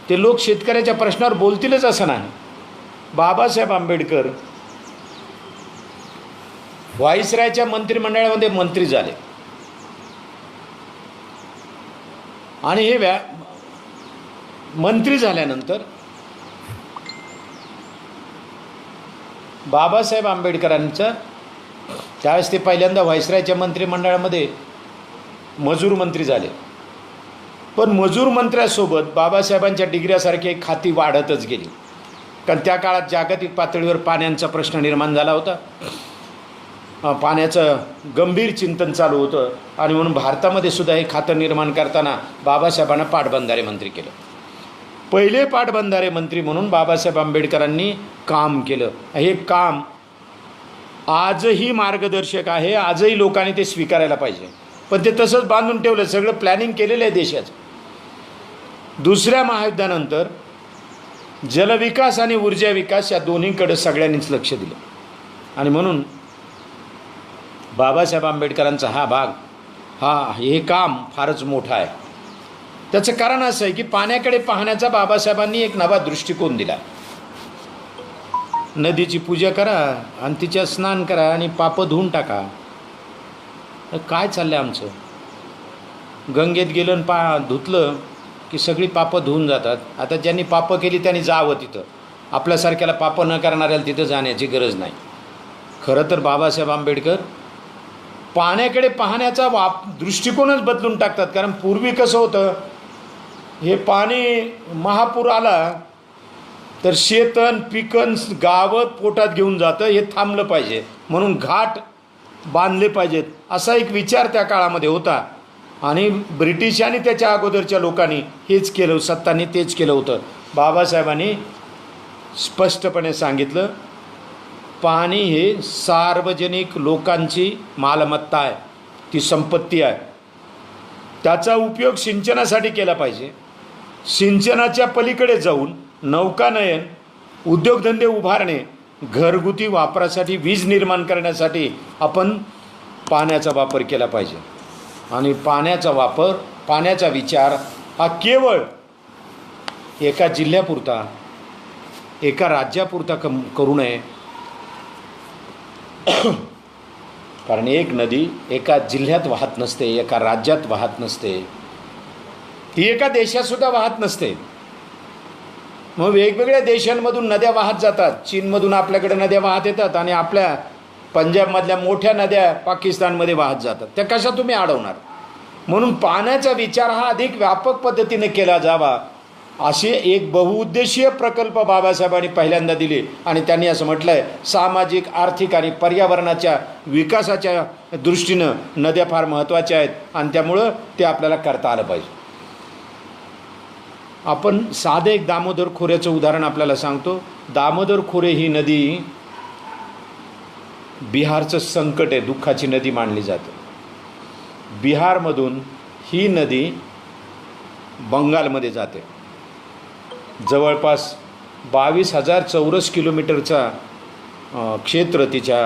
ते लोक शेतकऱ्याच्या प्रश्नावर बोलतीलच असं नाही. बाबासाहेब आंबेडकर व्हाईसरायच्या मंत्रिमंडळामध्ये मंत्री झाले आणि हे मंत्री झाल्यानंतर बाबासाहेब आंबेडकरांचं त्यावेळेस ते पहिल्यांदा व्हाईसरायच्या मंत्रिमंडळामध्ये मजूर मंत्री झाले. पण मजूर मंत्र्यासोबत बाबासाहेबांच्या डिग्र्यासारखी एक खाती वाढतच गेली, कारण त्या काळात जागतिक पातळीवर पाण्याचा प्रश्न निर्माण झाला होता, पाण्याचं गंभीर चिंतन चालू होतं. आणि म्हणून भारतामध्ये सुद्धा हे खातं निर्माण करताना बाबासाहेबांना पाटबंधारे मंत्री केलं. पहिले पाटबंधारे मंत्री म्हणून बाबासाहेब आंबेडकरांनी काम केलं. हे काम आजही मार्गदर्शक आहे, आजही लोकांनी ते स्वीकारायला पाहिजे. पण ते तसंच बांधून ठेवलं, सगळं प्लॅनिंग केलेलं आहे देशाचं. दुसऱ्या महायुद्धानंतर जलविकास आणि ऊर्जा विकास या दोन्हीकडे सगळ्यांनीच लक्ष दिलं. आणि म्हणून बाबासाहेब आंबेडकरांचा हे काम फारच मोठं आहे. त्याचं कारण असं आहे की पाण्याकडे पाहण्याचा बाबासाहेबांनी एक नवा दृष्टिकोन दिला. नदीची पूजा करा आणि तिच्या स्नान करा आणि पापं धुवून टाका. काय चाललं आहे आमचं? गंगेत गेलं आणि धुतलं की सगळी पापं धुवून जातात. आता ज्यांनी पापं केली त्यांनी जावं तिथं, आपल्यासारख्याला पापं न करणाऱ्याला तिथं जाण्याची गरज नाही. खरं तर बाबासाहेब आंबेडकर पाण्याकडे पाहण्याचा दृष्टिकोनच बदलून टाकतात. कारण पूर्वी कसं होतं, हे पाणी महापूर आला तर शेतन पिकन गावं पोटात घेऊन जातं, हे थांबलं पाहिजे म्हणून घाट बांधले पाहिजेत, असा एक विचार त्या काळामध्ये होता. आणि ब्रिटिश आणि त्याच्या अगोदरच्या लोकांनी हेच केलं, सत्तांनी तेच केलं होतं. बाबासाहेबांनी स्पष्टपणे सांगितलं, पाणी हे सार्वजनिक लोकांची मालमत्ता आहे, ती संपत्ती आहे. त्याचा उपयोग सिंचनासाठी केला पाहिजे. सिंचनाच्या पलीकडे जाऊन नौकानयन, उद्योगधंदे उभारणे, घरगुती वापरासाठी वीज निर्माण करण्यासाठी आपण पाण्याचा वापर केला पाहिजे. आणि पाण्याचा विचार हा केवळ एका जिल्ह्यापुरता, एका राज्यापुरता करू नये. कारण एक नदी एका जिल्ह्यात वाहत नसते, एका राज्यात वाहत नसते, ती एका देशातसुद्धा वाहत नसते. मग वेगवेगळ्या देशांमधून नद्या वाहत जातात. चीनमधून आपल्याकडे नद्या वाहत येतात आणि आपल्या पंजाबमधल्या मोठ्या नद्या पाकिस्तानमध्ये वाहत जातात. त्या कशा तुम्ही अडवणार? म्हणून पाण्याचा विचार हा अधिक व्यापक पद्धतीने केला जावा, असे एक बहुउद्देशीय प्रकल्प बाबासाहेबांनी पहिल्यांदा दिले. आणि त्यांनी असं म्हटलं आहे, सामाजिक, आर्थिक आणि पर्यावरणाच्या विकासाच्या दृष्टीनं नद्या फार महत्त्वाच्या आहेत आणि त्यामुळं ते आपल्याला करता आलं पाहिजे. आपण साधं एक दामोदर खोऱ्याचं उदाहरण आपल्याला सांगतो. दामोदर खोरे ही नदी बिहारचं संकट आहे, दुःखाची नदी मानली जाते. बिहारमधून ही नदी बंगालमध्ये जाते. जवळपास 22,000 चौरस किलोमीटरचा क्षेत्र तिच्या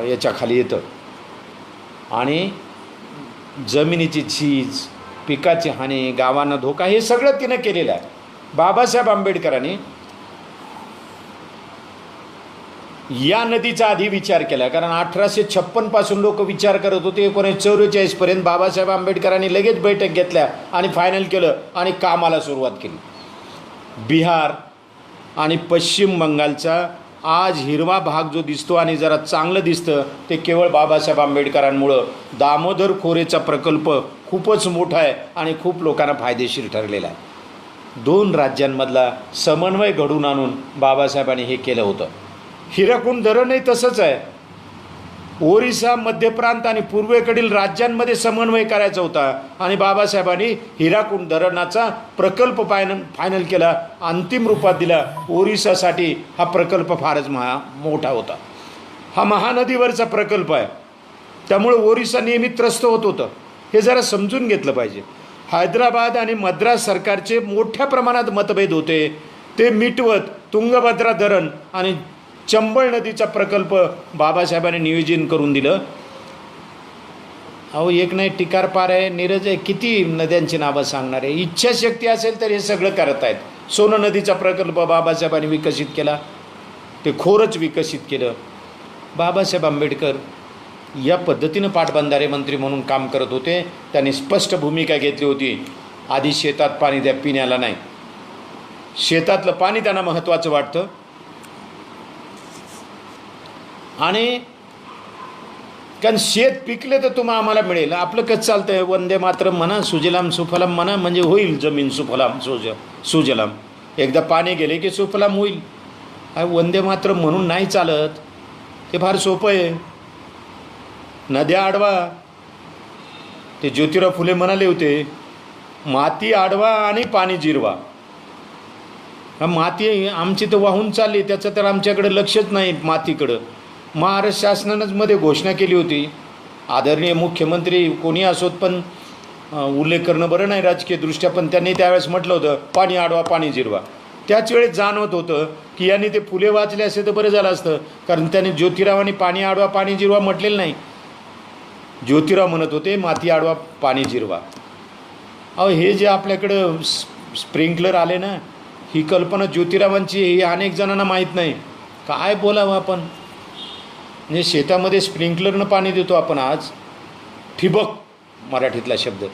याच्या खाली येतं. आणि जमिनीची झीज, पिकाची हानी, गावांना धोका, हे सगळं तिनं केलेलं आहे. बाबासाहेब आंबेडकरांनी या नदीचा आधी विचार केला. कारण 1856 पासून लोक विचार करत होते. 1944 पर्यंत बाबासाहेब आंबेडकरांनी लगेच बैठक घेतल्या आणि फायनल केलं आणि कामाला सुरुवात केली. बिहार आणि पश्चिम बंगालचा आज हिरवा भाग जो दिसतो आणि जरा चांगलं दिसतं, ते केवळ बाबासाहेब आंबेडकरांमुळं. दामोदर खोरेचा प्रकल्प खूपच मोठा आहे आणि खूप लोकांना फायदेशीर ठरलेला आहे. 2 राज्यांमधला समन्वय घडवून आणून बाबासाहेबांनी हे केलं होतं. हिराकुंड धरणही तसंच आहे. ओरिसा, मध्य प्रांत आणि पूर्वेकडील राज्यांमध्ये समन्वय करायचा होता आणि बाबासाहेबांनी हिराकुंड धरणाचा प्रकल्प फायनल केला, अंतिम रूपात दिला. ओरिसासाठी हा प्रकल्प फारच मोठा होता. हा महानदीवरचा प्रकल्प आहे, त्यामुळे ओरिसा नेहमी त्रस्त होत होतं. हे जरा समजून घेतलं पाहिजे. हैदराबाद आणि मद्रास सरकारचे मोठ्या प्रमाणात मतभेद होते, ते मिटवत तुंगभद्रा धरण आणि चंबळ नदीचा प्रकल्प बाबासाहेबांनी नियोजन करून दिलं. अहो, एक नाही टिकार पार आहे, नीरज आहे, किती नद्यांची नावं सांगणार आहे. इच्छाशक्ती असेल तर हे सगळं करत आहेत. सोन नदीचा प्रकल्प बाबासाहेबांनी विकसित केला, ते खोरच विकसित केलं. बाबासाहेब आंबेडकर या पद्धतीनं पाटबंधारे मंत्री म्हणून काम करत होते. त्यांनी स्पष्ट भूमिका घेतली होती, आधी शेतात पाणी द्या, पिण्याला नाही. शेतातलं पाणी त्यांना महत्त्वाचं वाटतं. आणि कारण शेत पिकले तर आम्हाला मिळेल. आपलं कसं चालतं आहे, वंदे मातरम म्हणा, सुजलाम सुफलाम म्हणा, म्हणजे होईल जमीन सुफलाम सुजलाम. एकदा पाणी गेले की सुफलाम होईल. वंदे मातरम म्हणून नाही चालत, ते फार सोपं आहे. नद्या अडवा, ते ज्योतिराव फुले म्हणाले होते, माती अडवा आणि पाणी जिरवा. माती आमची तर वाहून चालली, त्याचं तर आमच्याकडे लक्षच नाही मातीकडं. महाराष्ट्र शासनानंच मध्ये घोषणा केली होती, आदरणीय मुख्यमंत्री कोणी असोत, पण उल्लेख करणं बरं नाही राजकीय दृष्ट्या, पण त्यांनी त्यावेळेस म्हटलं होतं, पाणी अडवा पाणी जिरवा. त्याच वेळेस जाणवत होतं की यांनी ते फुले वाचले असे तर बरं झालं असतं, कारण त्यांनी ज्योतिरावांनी पाणी अडवा पाणी जिरवा म्हटलेलं नाही. ज्योतिराव म्हणत होते माती अडवा पाणी जिरवा. अहो, हे जे आपल्याकडं स्प्रिंकलर आले ना, ही कल्पना ज्योतिरावांची, ही अनेक जणांना माहीत नाही. काय बोलावं आपण. म्हणजे शेतामध्ये स्प्रिंकलरनं पाणी देतो आपण आज, ठिबक मराठीतला शब्द,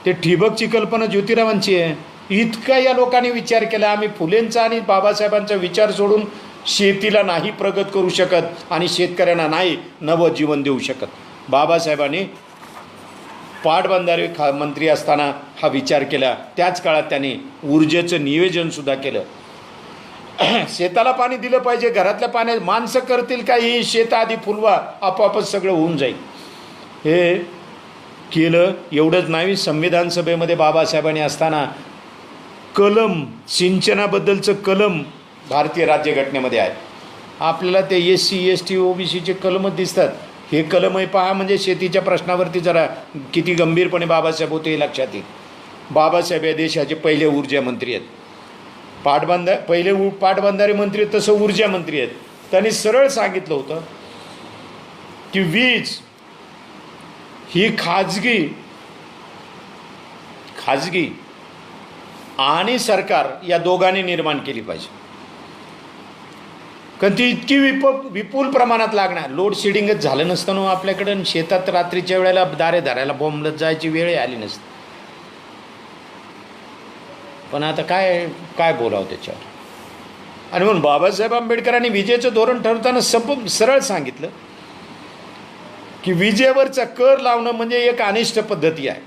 ते ठिबकची कल्पना ज्योतिरावांची आहे. इतका या लोकांनी विचार केला. आम्ही फुलेंचा आणि बाबासाहेबांचा विचार सोडून शेतीला नाही प्रगत करू शकत आणि शेतकऱ्यांना नाही नवं जीवन देऊ शकत. बाबासाहेबांनी पाटबंधारे मंत्री असताना हा विचार केला. त्याच काळात त्यांनी ऊर्जेचं नियोजनसुद्धा केलं. शेताला पाणी दिलं पाहिजे, घरातल्या पाण्यात माणसं करतील का, ही शेत आधी फुलवा, आपोआपच सगळं होऊन जाईल. हे केलं. एवढंच नाही, संविधान सभेमध्ये बाबासाहेबांनी असताना कलम, सिंचनाबद्दलचं कलम भारतीय राज्यघटनेमध्ये आहे. आपल्याला ते SC ST OBCचे कलम दिसतात. हे कलमही पहा, म्हणजे शेतीच्या प्रश्नावरती जरा किती गंभीरपणे बाबासाहेब होते हे लक्षात येईल. बाबासाहेब या देशाचे पहिले ऊर्जा मंत्री आहेत. पाटबंधारे मंत्री आहेत, तसं ऊर्जा मंत्री आहेत. त्यांनी सरळ सांगितलं होतं की वीज ही खाजगी आणि सरकार या दोघांनी निर्माण केली पाहिजे, कारण ती इतकी विपुल प्रमाणात लागणार. लोड शेडिंगच झालं नसतं ना आपल्याकडं. शेतात रात्रीच्या वेळेला दारे धरायला बॉम्बलत जायची वेळ आली नसती. पण आता काय बोलावं त्याच्यावर. आणि म्हणून बाबासाहेब आंबेडकरांनी विजेचं धोरण ठरवताना सरळ सांगितलं की विजेवरचा कर लावणं म्हणजे एक अनिष्ट पद्धती आहे.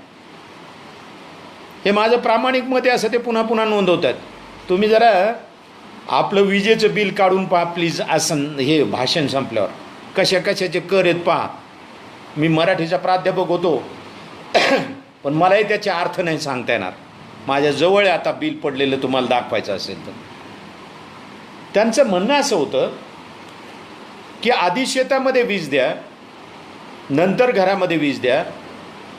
हे माझं प्रामाणिक मत आहे, असं ते पुन्हा पुन्हा नोंदवतात. तुम्ही जरा आपलं विजेचं बिल काढून पहा प्लीज. असं हे भाषण संपल्यावर कशाचे कर आहेत पहा. मी मराठीचा प्राध्यापक होतो पण मलाही त्याचे अर्थ नाही सांगता येणार. माझ्या जवळ आता बिल पडलेलं तुम्हाला दाखवायचं असेल तर. त्यांचं म्हणणं असं होतं की आधी शेतामध्ये वीज द्या, नंतर घरामध्ये वीज द्या.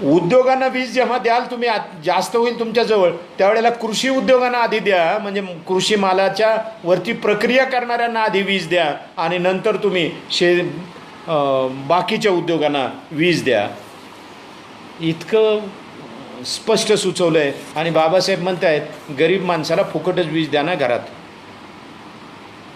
उद्योगांना वीज जेव्हा द्याल तुम्ही जास्त होईल तुमच्याजवळ, त्यावेळेला कृषी उद्योगांना आधी द्या, म्हणजे कृषी मालाच्या वरती प्रक्रिया करणाऱ्यांना आधी वीज द्या, आणि नंतर तुम्ही बाकीच्या उद्योगांना वीज द्या. इतकं स्पष्ट सुचवलं आहे. आणि बाबासाहेब म्हणत आहेत गरीब माणसाला फुकटच वीज द्या ना घरात.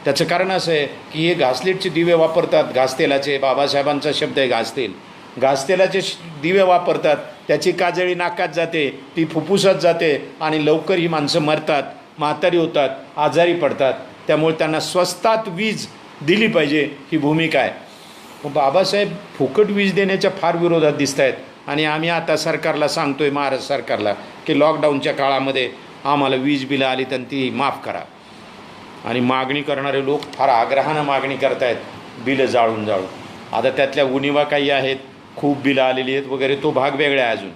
त्याचं कारण असं आहे की हे घासलेटचे दिवे वापरतात, घासतेलाचे. बाबासाहेबांचा शब्द आहे घासतेल. घासतेलाचे दिवे वापरतात, त्याची काजळी नाकात जाते, ती फुफ्फुसात जाते, आणि लवकर ही माणसं मरतात, म्हातारी होतात, आजारी पडतात. त्यामुळे त्यांना स्वस्तात वीज दिली पाहिजे, ही भूमिका आहे. बाबासाहेब फुकट वीज देण्याच्या फार विरोधात दिसत आहेत. आणि आम्ही आता सरकारला सांगतोय, महाराष्ट्र सरकारला, की लॉकडाऊनच्या काळामध्ये आम्हाला वीज बिलं आली तर ती माफ करा. आणि मागणी करणारे लोक फार आग्रहानं मागणी करतायत बिलं जाळून. आता त्यातल्या उणिवा काही आहेत, खूप बिलं आलेली आहेत वगैरे, तो भाग वेगळा आहे अजून.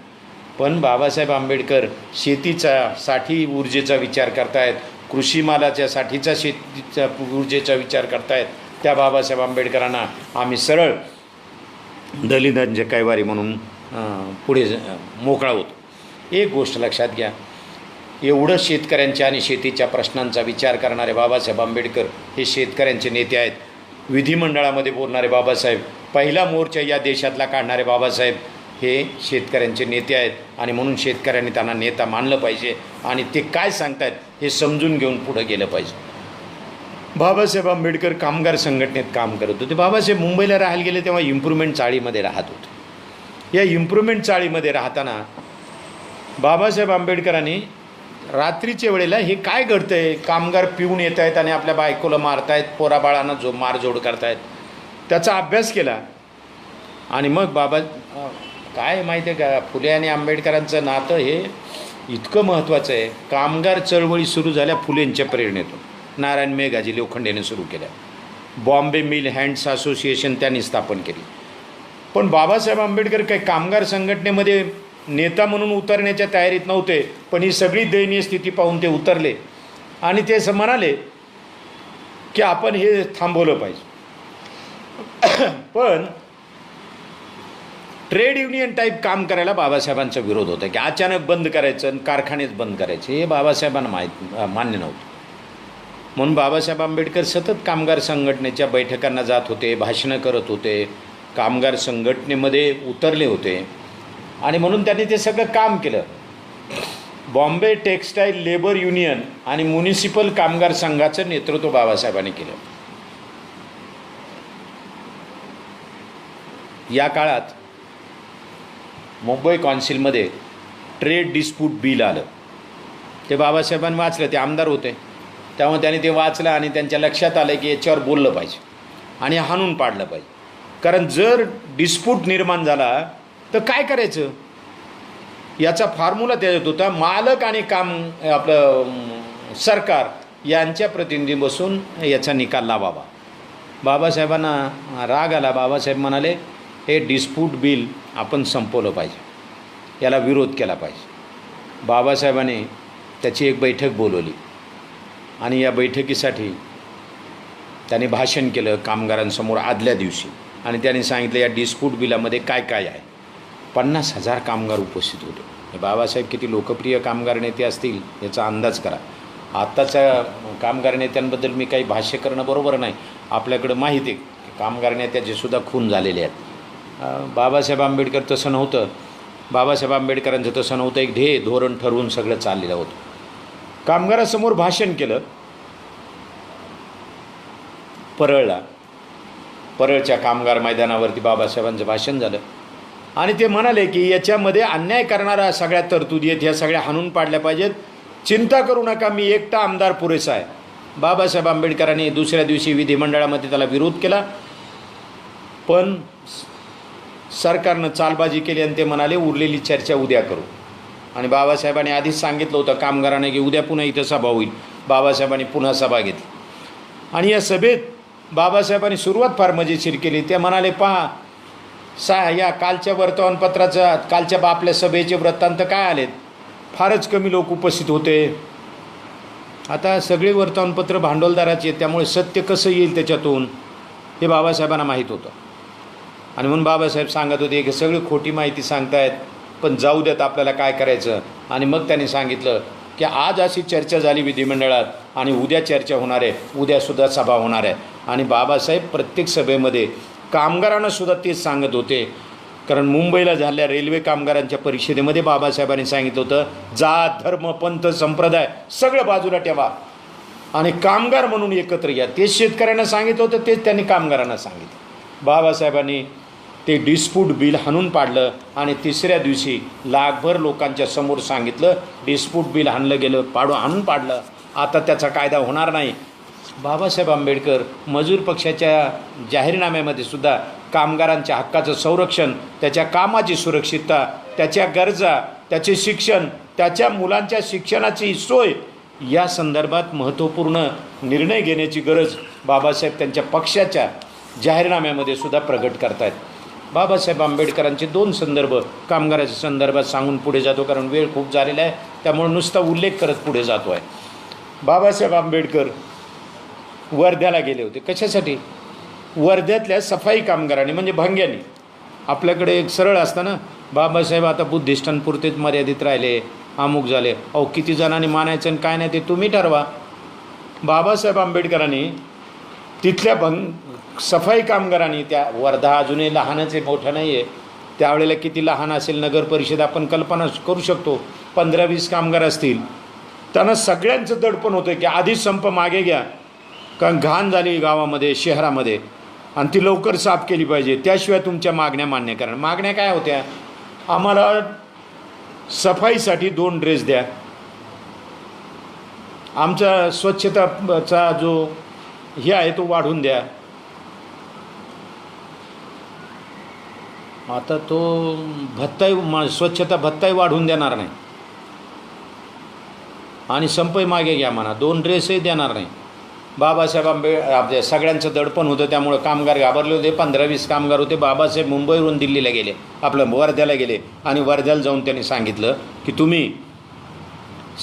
पण बाबासाहेब आंबेडकर शेतीसाठी ऊर्जेचा विचार करतायत, कृषी मालाच्या साठीचा शेतीचा ऊर्जेचा विचार करतायत. त्या बाबासाहेब आंबेडकरांना आम्ही सरळ दलितांचे कैवारी म्हणून पुढे मोकळा होतो. एक गोष्ट लक्षात घ्या, एवढं शेतकऱ्यांच्या आणि शेतीच्या प्रश्नांचा विचार करणारे बाबासाहेब आंबेडकर हे शेतकऱ्यांचे नेते आहेत. विधिमंडळामध्ये बोलणारे बाबासाहेब, पहिला मोर्चा या देशातला काढणारे बाबासाहेब हे शेतकऱ्यांचे नेते आहेत. आणि म्हणून शेतकऱ्यांनी त्यांना नेता मानलं पाहिजे, आणि ते काय सांगतायत हे समजून घेऊन पुढं गेलं पाहिजे. बाबासाहेब आंबेडकर कामगार संघटनेत काम करत होते. बाबासाहेब मुंबईला राहायला गेले तेव्हा इम्प्रूव्हमेंट चाळीमध्ये राहत होते. या इम्प्रूव्हमेंट चाळीमध्ये राहताना बाबासाहेब आंबेडकरांनी रात्रीच्या वेळेला हे काय घडतं आहे, कामगार पिऊन येत आहेत आणि आपल्या बायकोला मारतायत, पोराबाळांना मारजोड करतायत, त्याचा अभ्यास केला. आणि मग बाबा काय माहिती आहे का, फुले आणि आंबेडकरांचं नातं हे इतकं महत्त्वाचं आहे. कामगार चळवळी सुरू झाल्या फुलेंच्या प्रेरणेतून. नारायण मेघाजी लोखंडेने सुरू केल्या. बॉम्बे मिल हँड्स असोसिएशन त्यांनी स्थापन केली. पण बाबासाहेब आंबेडकर काही कामगार संघटनेमध्ये नेता म्हणून उतरण्याच्या तयारीत नव्हते. पण ही सगळी दयनीय स्थिती पाहून ते उतरले, आणि ते असं म्हणाले की आपण हे थांबवलं पाहिजे. पण ट्रेड युनियन टाईप काम करायला बाबासाहेबांचा विरोध होता, की अचानक बंद करायचं आणि कारखानेच बंद करायचे, हे बाबासाहेबांना मान्य नव्हतं. म्हणून बाबासाहेब आंबेडकर सतत कामगार संघटनेच्या बैठकांना जात होते, भाषणं करत होते, कामगार संघटनेमध्ये उतरले होते. आणि म्हणून त्यांनी ते सगळं काम केलं. बॉम्बे टेक्स्टाईल लेबर युनियन आणि म्युनिसिपल कामगार संघाचं नेतृत्व बाबासाहेबांनी केलं. या काळात मुंबई कॉन्सिलमध्ये ट्रेड डिस्प्यूट बिल आलं. ते बाबासाहेबांनी वाचलं, ते आमदार होते त्यामुळे त्यांनी ते वाचलं, आणि त्यांच्या लक्षात आलं की याच्यावर बोललं पाहिजे आणि हाणून पाडलं पाहिजे. कारण जर डिस्प्यूट निर्माण झाला तर काय करायचं, याचा फॉर्म्युला त्याच्यात होता. मालक आणि आपलं सरकार यांच्या प्रतिनिधी बसून याचा निकाल लावावा. बाबासाहेबांना राग आला. बाबासाहेब म्हणाले हे डिस्प्यूट बिल आपण संपवलं पाहिजे, याला विरोध केला पाहिजे. बाबासाहेबांनी त्याची एक बैठक बोलवली, आणि या बैठकीसाठी त्याने भाषण केलं कामगारांसमोर आदल्या दिवशी आणि त्याने सांगितलं या डिस्प्यूट बिलामध्ये काय काय आहे. 50,000 कामगार उपस्थित होते. हे बाबासाहेब किती लोकप्रिय कामगार नेते असतील याचा अंदाज करा. आत्ताच्या कामगार नेत्यांबद्दल मी काही भाष्य करणं बरोबर नाही. आपल्याकडं माहिती आहे की कामगार नेत्याचे सुद्धा खून झालेले आहेत. बाबासाहेब आंबेडकर तसं नव्हतं. बाबासाहेब आंबेडकरांचं तसं नव्हतं. एक ध्येय धोरण ठरवून सगळं चाललेलं होतं. कामगारासमोर भाषण केलं परळच्या कामगार मैदानावरती बाबासाहेबांचं भाषण झालं आणि ते म्हणाले की याच्यामध्ये अन्याय करणाऱ्या सगळ्या तरतुदी आहेत ह्या सगळ्या हाणून पाडल्या पाहिजेत. चिंता करू नका, मी एकटा आमदार पुरेसा आहे. बाबासाहेब आंबेडकरांनी दुसऱ्या दिवशी विधिमंडळामध्ये त्याला विरोध केला, पण सरकारनं चालबाजी केली आणि ते म्हणाले उरलेली चर्चा उद्या करू. आणि बाबासाहेबांनी आधीच सांगितलं होतं कामगारांना की उद्या पुन्हा इथं सभा होईल. बाबासाहेबांनी पुन्हा सभा घेतली आणि या सभेत बाबासाहेबांनी सुरुवात फार मजेशीर केली. ते म्हणाले पहा या कालच्या वर्तमानपत्राचा कालच्या आपल्या सभेचे वृत्तांत काय आलेत. फारच कमी लोक उपस्थित होते. आता सगळे वर्तमानपत्र भांडवलदाराचे आहेत, त्यामुळे सत्य कसं येईल त्याच्यातून हे बाबासाहेबांना माहीत होतं. आणि म्हणून बाबासाहेब सांगत होते की सगळी खोटी माहिती सांगतायत, पण जाऊ देत आपल्याला काय करायचं. आणि मग त्यांनी सांगितलं की आज अशी चर्चा झाली विधिमंडळात आणि उद्या चर्चा होणार आहे, उद्यासुद्धा सभा होणार आहे. आणि बाबासाहेब प्रत्येक सभेमध्ये कामगारांनासुद्धा तेच सांगत होते. कारण मुंबईला झालेल्या रेल्वे कामगारांच्या परिषदेमध्ये बाबासाहेबांनी सांगितलं होतं जात धर्म पंथ संप्रदाय सगळं बाजूला ठेवा आणि कामगार म्हणून एकत्र या. तेच शेतकऱ्यांना सांगितलं होतं, तेच त्यांनी कामगारांना सांगितलं. बाबासाहेबांनी ते डिस्प्यूट बिल हाणून पाडलं आणि तिसऱ्या दिवशी लाखभर लोकांच्या समोर सांगितलं डिस्प्यूट बिल हाणलं गेलं, हाणून पाडलं, आता त्याचा कायदा होणार नाही. बाबासाहेब आंबेडकर मजूर पक्षाच्या जाहीरनाम्यामध्ये सुद्धा कामगारांच्या हक्काचं संरक्षण, त्याच्या कामाची सुरक्षितता, त्याच्या गरजा, त्याचे शिक्षण, त्याच्या मुलांच्या शिक्षणाची सोय या संदर्भात महत्त्वपूर्ण निर्णय घेण्याची गरज बाबासाहेब त्यांच्या पक्षाच्या जाहीरनाम्यामध्ये सुद्धा प्रगट करतायत. बाबासाहेब आंबेडकरांचे 2 संदर्भ कामगाराच्या संदर्भात सांगून पुढे जातो, कारण वेळ खूप झालेला आहे, त्यामुळे नुसता उल्लेख करत पुढे जातो आहे. बाबासाहेब आंबेडकर वर्ध्याला गेले होते. कशासाठी? वर्ध्यातल्या सफाई कामगारांनी म्हणजे भंग्यांनी. आपल्याकडे एक सरळ असतं ना, बाबासाहेब आता बुद्धिस्टांपुरतेच मर्यादित राहिले, अमुक झाले. अहो किती जणांनी मानायचं आणि काय नाही ते तुम्ही ठरवा. बाबासाहेब आंबेडकरांनी तिथल्या सफाई कामगारांनी, त्या वर्धा अजूनही लहानच आहे, मोठं नाही आहे, त्यावेळेला किती लहान असेल नगर परिषद आपण कल्पना करू शकतो. 15-20 कामगार असतील. त्यांना सगळ्यांचं दडपण होतं की आधीच संप मागे घ्या, कारण घाण झाली गावामध्ये शहरामध्ये आणि ती लवकर साफ केली पाहिजे, त्याशिवाय तुमच्या मागण्या मान्य करा. मागण्या काय होत्या? आम्हाला सफाईसाठी 2 ड्रेस द्या, आमचा स्वच्छताचा जो हे आहे तो वाढवून द्या. आता तो भत्ताही स्वच्छता भत्ताही वाढवून देणार नाही आणि संपही मागे घ्या म्हणा, 2 ड्रेसही देणार नाही. बाबासाहेब सगळ्यांचं दडपण होतं, त्यामुळं कामगार घाबरले होते. 15-20 कामगार होते. बाबासाहेब मुंबईवरून दिल्लीला गेले, आपलं वर्ध्याला गेले आणि वर्ध्याला जाऊन त्यांनी सांगितलं की तुम्ही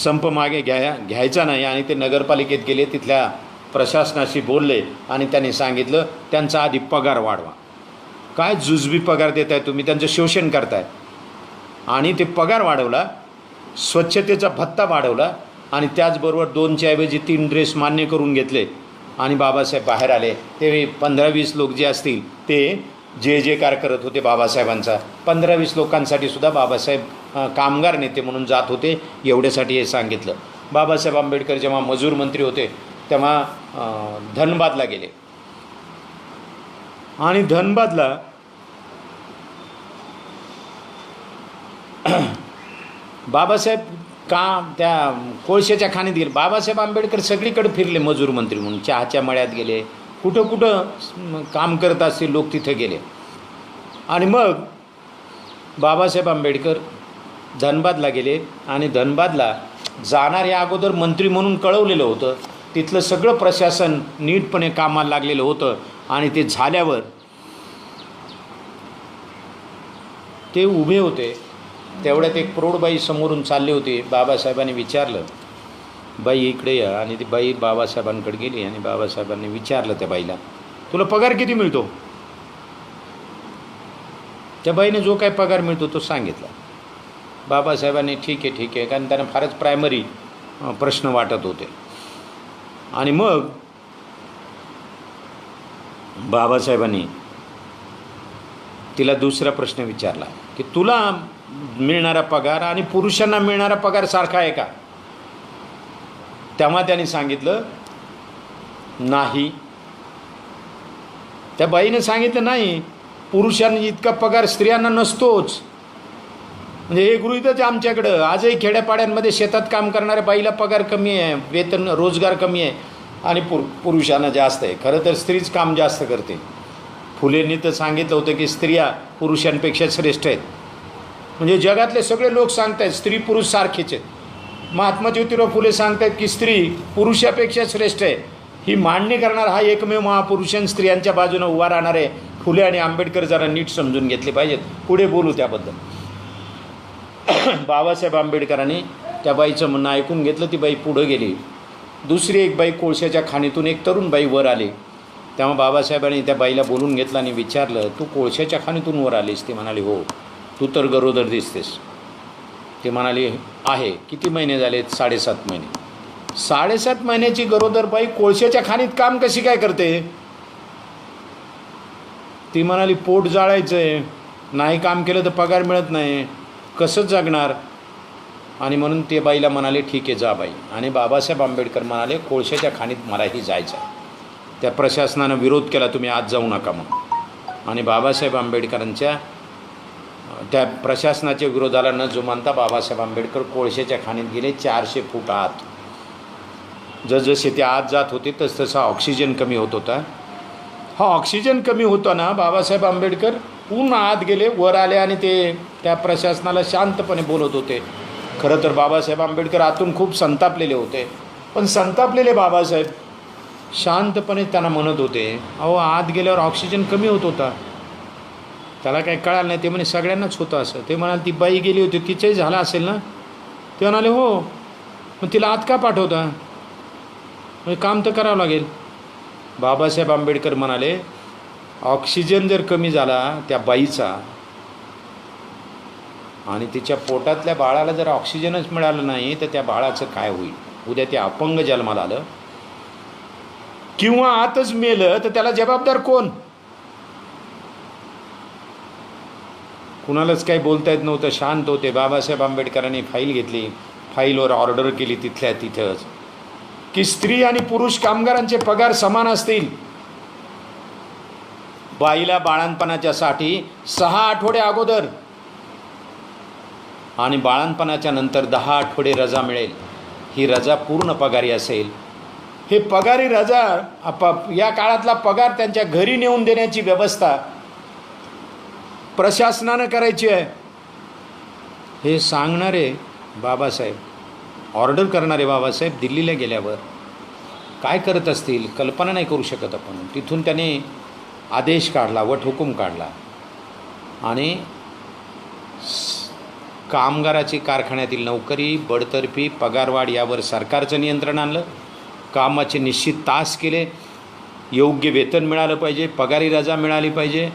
संप मागे घ्यायचा नाही. आणि ते नगरपालिकेत गेले, तिथल्या प्रशासनाशी बोलले आणि त्यांनी सांगितलं त्यांचा आधी पगार वाढवा. काय जुजबी पगार देत आहे तुम्ही, त्यांचं शोषण करताय. आणि ते पगार वाढवला, स्वच्छतेचा भत्ता वाढवला आणि त्याचबरोबर 2च्या ऐवजी 3 ड्रेस मान्य करून घेतले. आणि बाबासाहेब बाहेर आले. ते 15-20 लोक जे असतील ते जे जयकार करत होते बाबासाहेबांचा. 15-20 लोकांसाठी सुद्धा बाबासाहेब कामगार नेते म्हणून जात होते. एवढ्यासाठी हे सांगितलं. बाबासाहेब आंबेडकर जेव्हा मजूर मंत्री होते तेव्हा धनबादला गेले आणि धनबादला बाबासाहेब त्या कोळशाच्या खाणीत गेले. बाबासाहेब आंबेडकर सगळीकडे फिरले मजूर मंत्री म्हणून. चहाच्या मळ्यात गेले, कुठं कुठं काम करत असतील लोक तिथे गेले. आणि मग बाबासाहेब आंबेडकर धनबादला गेले आणि धनबादला जाणाऱ्या अगोदर मंत्री म्हणून कळवलेलं होतं. तिथलं सगळं प्रशासन नीटपणे कामाला लागलेलं होतं. आणि ते झाल्यावर ते उभे होते, तेवढ्यात एक प्रौढबाई समोरून चालली होती. बाबासाहेबांनी विचारलं बाई इकडे या. आणि ती बाई बाबासाहेबांकडे गेली आणि बाबासाहेबांनी विचारलं त्या बाईला, तुला पगार किती मिळतो? त्या बाईने जो काय पगार मिळतो तो सांगितला. बाबासाहेबांनी ठीक आहे, कारण त्यांना फारच प्रायमरी प्रश्न वाटत होते. आणि मग बाबासाहेबांनी तिला दुसरा प्रश्न विचारला की तुला मिळणारा पगार आणि पुरुषांना मिळणारा पगार सारखा आहे का? तेव्हा त्यांनी सांगितलं नाही. त्या बाईने सांगितलं नाही, पुरुषांनी इतका पगार स्त्रियांना नसतोच. म्हणजे हे गृहीतच आमच्याकडं आजही खेड्यापाड्यांमध्ये शेतात काम करणाऱ्या बाईला पगार कमी आहे, वेतन रोजगार कमी आहे आणि पुरुषांना जास्त आहे. खरं तर स्त्रीच काम जास्त करते. फुलेंनी तर सांगितलं होतं की स्त्रिया पुरुषांपेक्षा श्रेष्ठ आहेत. म्हणजे जगातले सगळे लोक सांगत आहेत स्त्री पुरुष सारखेच आहेत. महात्मा ज्योतिराव फुले सांगतात की स्त्री पुरुषापेक्षा श्रेष्ठ आहे. ही मांडणी करणार हा एकमेव महापुरुष स्त्रियांच्या बाजूने उभा राहणार आहे. फुले आणि आंबेडकर जरा नीट समजून घेतले पाहिजेत. पुढे बोलू त्याबद्दल. बाबासाहेब आंबेडकरांनी त्या बाईचं म्हणणं ऐकून घेतलं. ती बाई पुढं गेली. दुसरी एक बाई कोळशाच्या खाणीतून एक तरुण बाई वर आली. तेव्हा बाबासाहेबांनी त्या बाईला बोलून घेतलं आणि विचारलं, तू कोळशाच्या खाणीतून वर आलीस? ती म्हणाली हो. तू तर गरोदर दिसतेस. ते म्हणाली आहे. किती महिने झालेत? 7.5 महिने. 7.5 महिन्याची गरोदर बाई कोळशाच्या खाणीत काम कशी काय करते? ती म्हणाली पोट जाळायचं आहे, नाही काम केलं तर पगार मिळत नाही, कसं जगणार? आणि म्हणून ते बाईला म्हणाले ठीक आहे जा बाई. आणि बाबासाहेब आंबेडकर म्हणाले कोळशाच्या खाणीत मलाही जायचं. त्या प्रशासनानं विरोध केला, तुम्ही आज जाऊ नका म्हणून. आणि बाबासाहेब आंबेडकरांच्या त्या प्रशासनाच्या विरोधाला न जुमानता बाबासाहेब आंबेडकर कोळशाच्या खाणीत गेले 400 फूट आत. जसजसे ते आत जात होते तसतसा ऑक्सिजन कमी होत होता. हा ऑक्सिजन कमी होताना बाबासाहेब आंबेडकर पूर्ण आत गेले, वर आले आणि ते त्या प्रशासनाला शांतपणे बोलत होते. खरं तर बाबासाहेब आंबेडकर आतून खूप संतापलेले होते. पण संतापलेले बाबासाहेब शांतपणे त्यांना म्हणत होते, अहो आत गेल्यावर ऑक्सिजन कमी होत होता. त्याला काही कळालं नाही. ते म्हणे सगळ्यांनाच होतं असं. ते म्हणाले ती बाई गेली होती तिचंही झालं असेल ना? ते म्हणाले हो. मग तिला आत का पाठवता? म्हणजे काम तर करावं लागेल. बाबासाहेब आंबेडकर म्हणाले ऑक्सिजन जर कमी झाला त्या बाईचा आणि तिच्या पोटातल्या बाळाला जर ऑक्सिजनच मिळालं नाही तर त्या बाळाचं काय होईल? उद्या ते अपंग जन्माला आलं किंवा आतच मेलं तर त्याला जबाबदार कोण? कुणालाच काही बोलता येत नव्हतं. शांत होते. बाबासाहेब आंबेडकरांनी फाईल घेतली. फाईलवर ऑर्डर केली तिथल्या तिथंच की स्त्री आणि पुरुष कामगारांचे पगार समान असतील. बाईला बाळंतपणाच्यासाठी 6 आठवडे अगोदर आणि बाळंतपणाच्या नंतर 10 आठवडे रजा मिळेल. ही रजा पूर्ण पगारी असेल. हे पगारी रजा या काळातला पगार त्यांच्या घरी नेऊन देण्याची व्यवस्था प्रशासनानं करायची आहे. हे सांगणारे बाबासाहेब, ऑर्डर करणारे बाबासाहेब दिल्लीला गेल्यावर काय करत असतील कल्पना नाही करू शकत आपण. तिथून त्याने आदेश काढला, वटहुकूम काढला आणि कामगाराची कारखान्यातील नोकरी, बडतर्फी, पगारवाढ यावर सरकारचं नियंत्रण आणलं. कामाचे निश्चित तास केले. योग्य वेतन मिळालं पाहिजे, पगारी रजा मिळाली पाहिजे,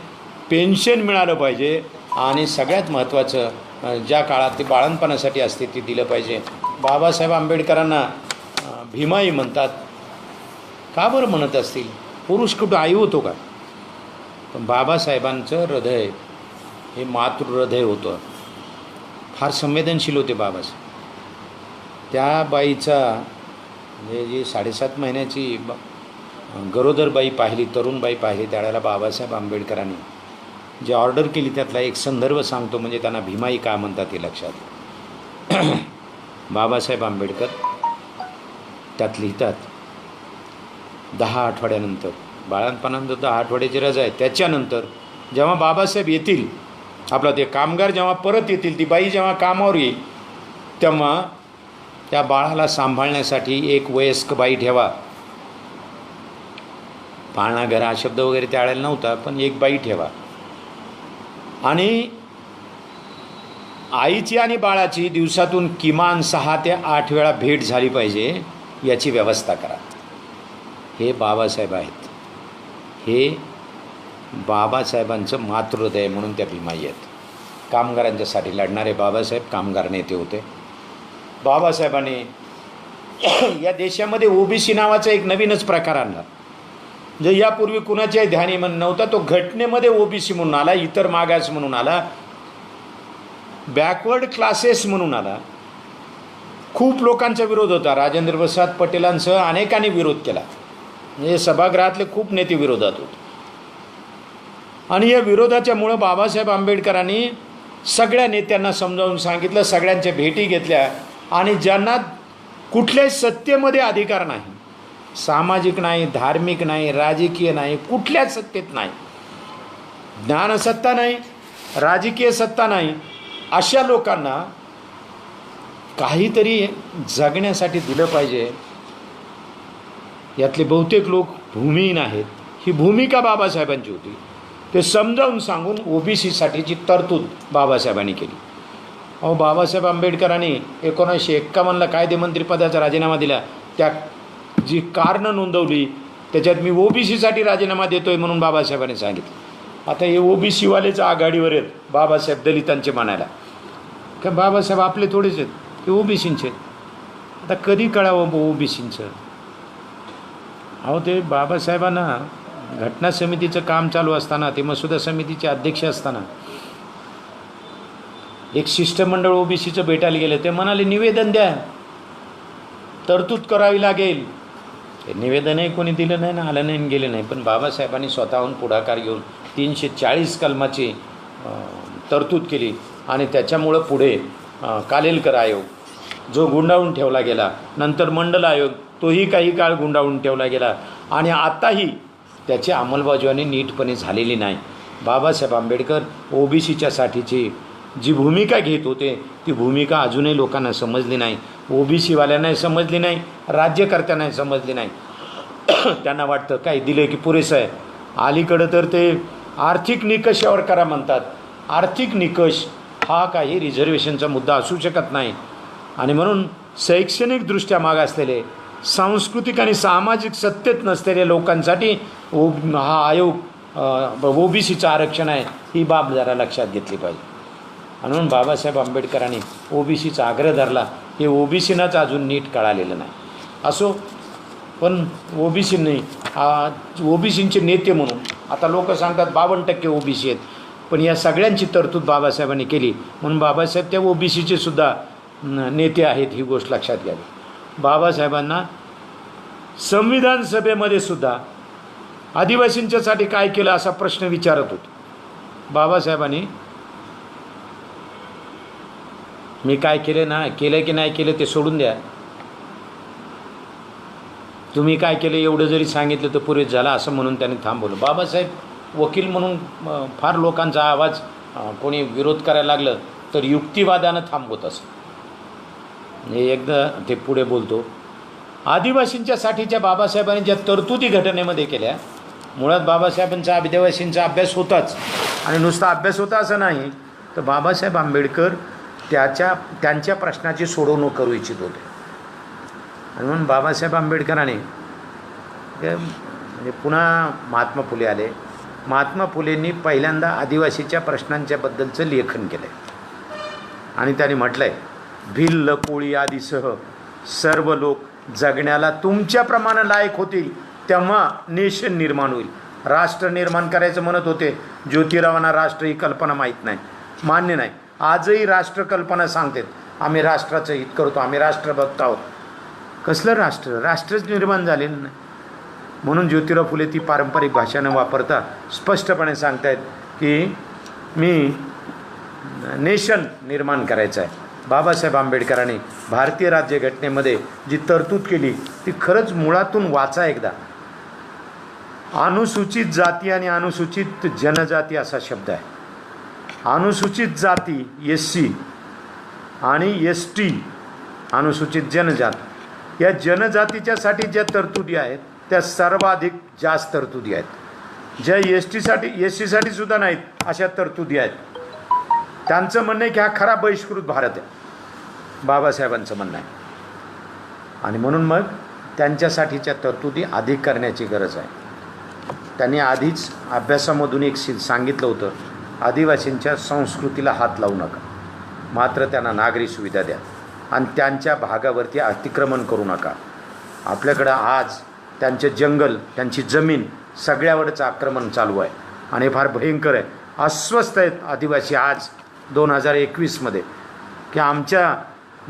पेन्शन मिळालं पाहिजे आणि सगळ्यात महत्त्वाचं ज्या काळात ते बाळंतपणासाठी असते ते दिलं पाहिजे. बाबासाहेब आंबेडकरांना भीमाई म्हणतात. का बरं म्हणत असतील? पुरुष कुठं आई होतो का? पण बाबासाहेबांचं हृदय हे मातृहृदय होतं. फार संवेदनशील होते बाबासाहेब. त्या बाईचा म्हणजे जी 7.5 महिन्याची गरोदर बाई पाहिली, तरुण बाई पाहिली, त्यावेळेला बाबासाहेब आंबेडकरांनी जे ऑर्डर केली त्यातला एक संदर्भ सांगतो, म्हणजे त्यांना भीमाई का म्हणतात हे लक्षात. बाबासाहेब आंबेडकर त्यात लिहितात 10 आठवड्यानंतर, बाळंतपणानंतर 10 आठवड्याची रजा आहे, त्याच्यानंतर जेव्हा बाबासाहेब येतील, आपला ते कामगार जेव्हा परत येतील, ती बाई जेव्हा कामावर येईल, तेव्हा त्या बाळाला सांभाळण्यासाठी एक वयस्क बाई ठेवा. पाळणा घर हा शब्द वगैरे त्यावेळेला नव्हता, पण एक बाई ठेवा. आणि आईची आणि बाळाची दिवसातून किमान 6 ते 8 वेळा भेट झाली पाहिजे याची व्यवस्था करा. हे बाबासाहेब आहेत. हे बाबासाहेबांचं मातृहृदय म्हणून त्या भीमाई आहेत. कामगारांच्यासाठी लढणारे बाबासाहेब कामगार नेते होते. बाबासाहेबांनी या देशामध्ये ओबीसी नावाचा एक नवीनच प्रकार आणला. जे यापूर्वी कुणाच्याही ध्यानी म्हणून नव्हता. तो घटनेमध्ये ओबीसी म्हणून आला, इतर मागास म्हणून आला, बॅकवर्ड क्लासेस म्हणून आला. खूप लोकांचा विरोध होता. राजेंद्र प्रसाद पटेलांसह अनेकांनी विरोध केला. म्हणजे सभागृहातले खूप नेते विरोधात होते. आणि या विरोधाच्यामुळं बाबासाहेब आंबेडकरांनी सगळ्या नेत्यांना समजावून सांगितलं, सगळ्यांच्या भेटी घेतल्या. आणि ज्यांना कुठल्याही सत्तेमध्ये अधिकार नाही, सामाजिक नाही, धार्मिक नाही, राजकीय नाही, कुठल्याच सत्तेत नाही, ज्ञानसत्ता नाही, राजकीय सत्ता नाही, अशा लोकांना काहीतरी जगण्यासाठी दिलं पाहिजे. यातले बहुतेक लोक भूमिहीन आहेत. ही भूमिका बाबासाहेबांची होती. ते समजावून सांगून ओबीसीसाठीची तरतूद बाबासाहेबांनी केली. अहो, बाबासाहेब आंबेडकरांनी 1951ला कायदेमंत्रीपदाचा राजीनामा दिला. त्या जी कारणं नोंदवली त्याच्यात मी ओबीसीसाठी राजीनामा देतोय म्हणून बाबासाहेबांनी सांगितलं. आता हे ओबीसीवालेच आघाडीवर आहेत बाबासाहेब दलितांचे म्हणायला. का बाबासाहेब आपले थोडेच आहेत, ते ओबीसींचे आहेत. आता कधी कळावं ओबीसींचं? अहो, ते बाबासाहेबांना घटना समितीचं काम चालू असताना, ते मसुदा समितीचे अध्यक्ष असताना एक शिष्टमंडळ ओबीसीचं भेटायला गेलं. ते म्हणाले निवेदन द्या, तरतूद करावी लागेल. ते निवेदनही कोणी दिलं नाही ना, आलं नाही, गेले नाही. पण बाबासाहेबांनी स्वतःहून पुढाकार घेऊन 340 कलमाची तरतूद केली. आणि त्याच्यामुळं पुढे कालेलकर आयोग जो गुंडाळून ठेवला गेला, नंतर मंडल आयोग तोही काही काळ गुंडाळून ठेवला गेला. आणि आताही त्याची अंमलबजावणी नीटपणे झालेली नाही. बाबासाहेब आंबेडकर ओबीसीच्यासाठीची जी भूमिका घेत होते ती भूमिका अजूनही लोकांना समजली नाही. ओबीसीवाल्यांनाही समजली नाही, राज्यकर्त्यांनाही समजली नाही. त्यांना वाटतं काय दिलं की पुरेसं आहे. अलीकडं तर ते आर्थिक निकषावर करा म्हणतात. आर्थिक निकष हा काही रिझर्वेशनचा मुद्दा असू शकत नाही. आणि म्हणून शैक्षणिकदृष्ट्या मागासलेले, सांस्कृतिक आणि सामाजिक सत्तेत नसलेल्या लोकांसाठी हा आयोग ओबीसीचं आरक्षण आहे, ही बाब जरा लक्षात घेतली पाहिजे. म्हणून बाबासाहेब आंबेडकरांनी ओबीसीचा आग्रह धरला. हे ओबीसीनाच अजून नीट कळालेलं नाही. असो, पण ओबीसींचे नेते म्हणून आता लोक सांगतात 52% ओबीसी आहेत. पण या सगळ्यांची तरतूद बाबासाहेबांनी केली म्हणून बाबासाहेब त्या ओबीसीचे सुद्धा नेते आहेत, ही गोष्ट लक्षात घ्यावी. बाबासाहेबांना संविधान सभेमध्ये सुद्धा आदिवासींच्यासाठी काय केलं असा प्रश्न विचारत होते. बाबासाहेबांनी मी काय केलं ना, केलं की नाही केलं ते सोडून द्या, तुम्ही काय केलं एवढं जरी सांगितलं तर पुरेच झालं असं म्हणून त्यांनी थांबवलं. बाबासाहेब वकील म्हणून फार लोकांचा आवाज कोणी विरोध करायला लागलं तर युक्तिवादानं थांबवत असं. एकदा ते पुढे बोलतो, आदिवासींच्यासाठीच्या बाबासाहेबांनी ज्या तरतुदी घटनेमध्ये केल्या, मुळात बाबासाहेबांचा आदिवासींचा अभ्यास होताच. आणि नुसता अभ्यास होता असं नाही, तर बाबासाहेब आंबेडकर त्यांच्या प्रश्नाची सोडवणूक करू इच्छित होते. आणि म्हणून बाबासाहेब आंबेडकरांनी म्हणजे पुन्हा महात्मा फुले आले. महात्मा फुलेंनी पहिल्यांदा आदिवासीच्या प्रश्नांच्याबद्दलचं लेखन केलं आहे. आणि त्यांनी म्हटलं आहे, भिल्ल, कोळी आदीसह सर्व लोक जगण्याला तुमच्याप्रमाणे लायक होतील तेव्हा नेशन निर्माण होईल. राष्ट्र निर्माण करायचं म्हणत होते. ज्योतिरावांना राष्ट्र ही कल्पना माहीत नाही, मान्य नाही. आजही राष्ट्रकल्पना सांगतात, आम्ही राष्ट्राचं हित करतो, आम्ही राष्ट्रभक्त आहोत. कसलं राष्ट्र? राष्ट्रच निर्माण झालेलं नाही. म्हणून ज्योतिराव फुले ती पारंपरिक भाषा न वापरता स्पष्टपणे सांगतायत की मी नेशन निर्माण करायचं आहे. बाबासाहेब आंबेडकरांनी भारतीय राज्यघटनेमध्ये जी तरतूद केली ती खरंच मुळातून वाचा एकदा. अनुसूचित जाती आणि अनुसूचित जनजाती असा शब्द आहे. अनुसूचित जाती SC आणि ST अनुसूचित जनजात, या जनजातीच्यासाठी ज्या तरतुदी आहेत त्या सर्वाधिक जास्त तरतुदी आहेत. ज्या SC साठी सुद्धा नाहीत अशा तरतुदी आहेत. त्यांचं म्हणणं आहे की हा खरा बहिष्कृत भारत आहे, बाबासाहेबांचं म्हणणं आहे. आणि म्हणून मग त्यांच्यासाठीच्या तरतुदी अधिक करण्याची गरज आहे. त्यांनी आधीच अभ्यासामधून एक सांगितलं होतं, आदिवासींच्या संस्कृतीला हात लावू नका, मात्र त्यांना नागरी सुविधा द्या आणि त्यांच्या भागावरती अतिक्रमण करू नका. आपल्याकडं आज त्यांचे जंगल, त्यांची जमीन सगळ्यावरच आक्रमण चालू आहे आणि फार भयंकर आहे. अस्वस्थ आहेत आदिवासी आज 2021मध्ये की आमच्या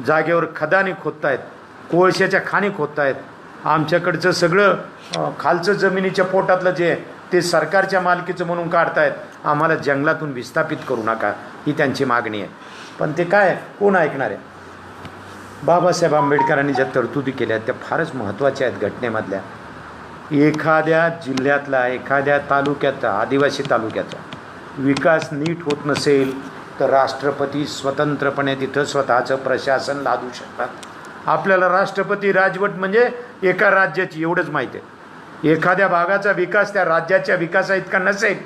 जागेवर खदानी खोदत आहेत, कोळशाच्या खाणी खोदत आहेत, आमच्याकडचं सगळं खालचं जमिनीच्या पोटातलं जे ते सरकारच्या मालकीचं म्हणून काढतायत, आम्हाला जंगलातून विस्थापित करू नका, ही त्यांची मागणी आहे. पण ते काय कोण ऐकणार आहे? बाबासाहेब आंबेडकरांनी ज्या तरतुदी केल्या त्या फारच महत्त्वाच्या आहेत घटनेमधल्या. एखाद्या जिल्ह्यातला, एखाद्या तालुक्याचा, आदिवासी त्याचा विकास नीट होत नसेल तर राष्ट्रपती स्वतंत्रपणे तिथं स्वतःचं प्रशासन लादू शकतात. आपल्याला राष्ट्रपती राजवट म्हणजे एका राज्याची एवढंच माहीत आहे. एखाद्या भागाचा विकास त्या राज्याच्या विकासा इतका नसेल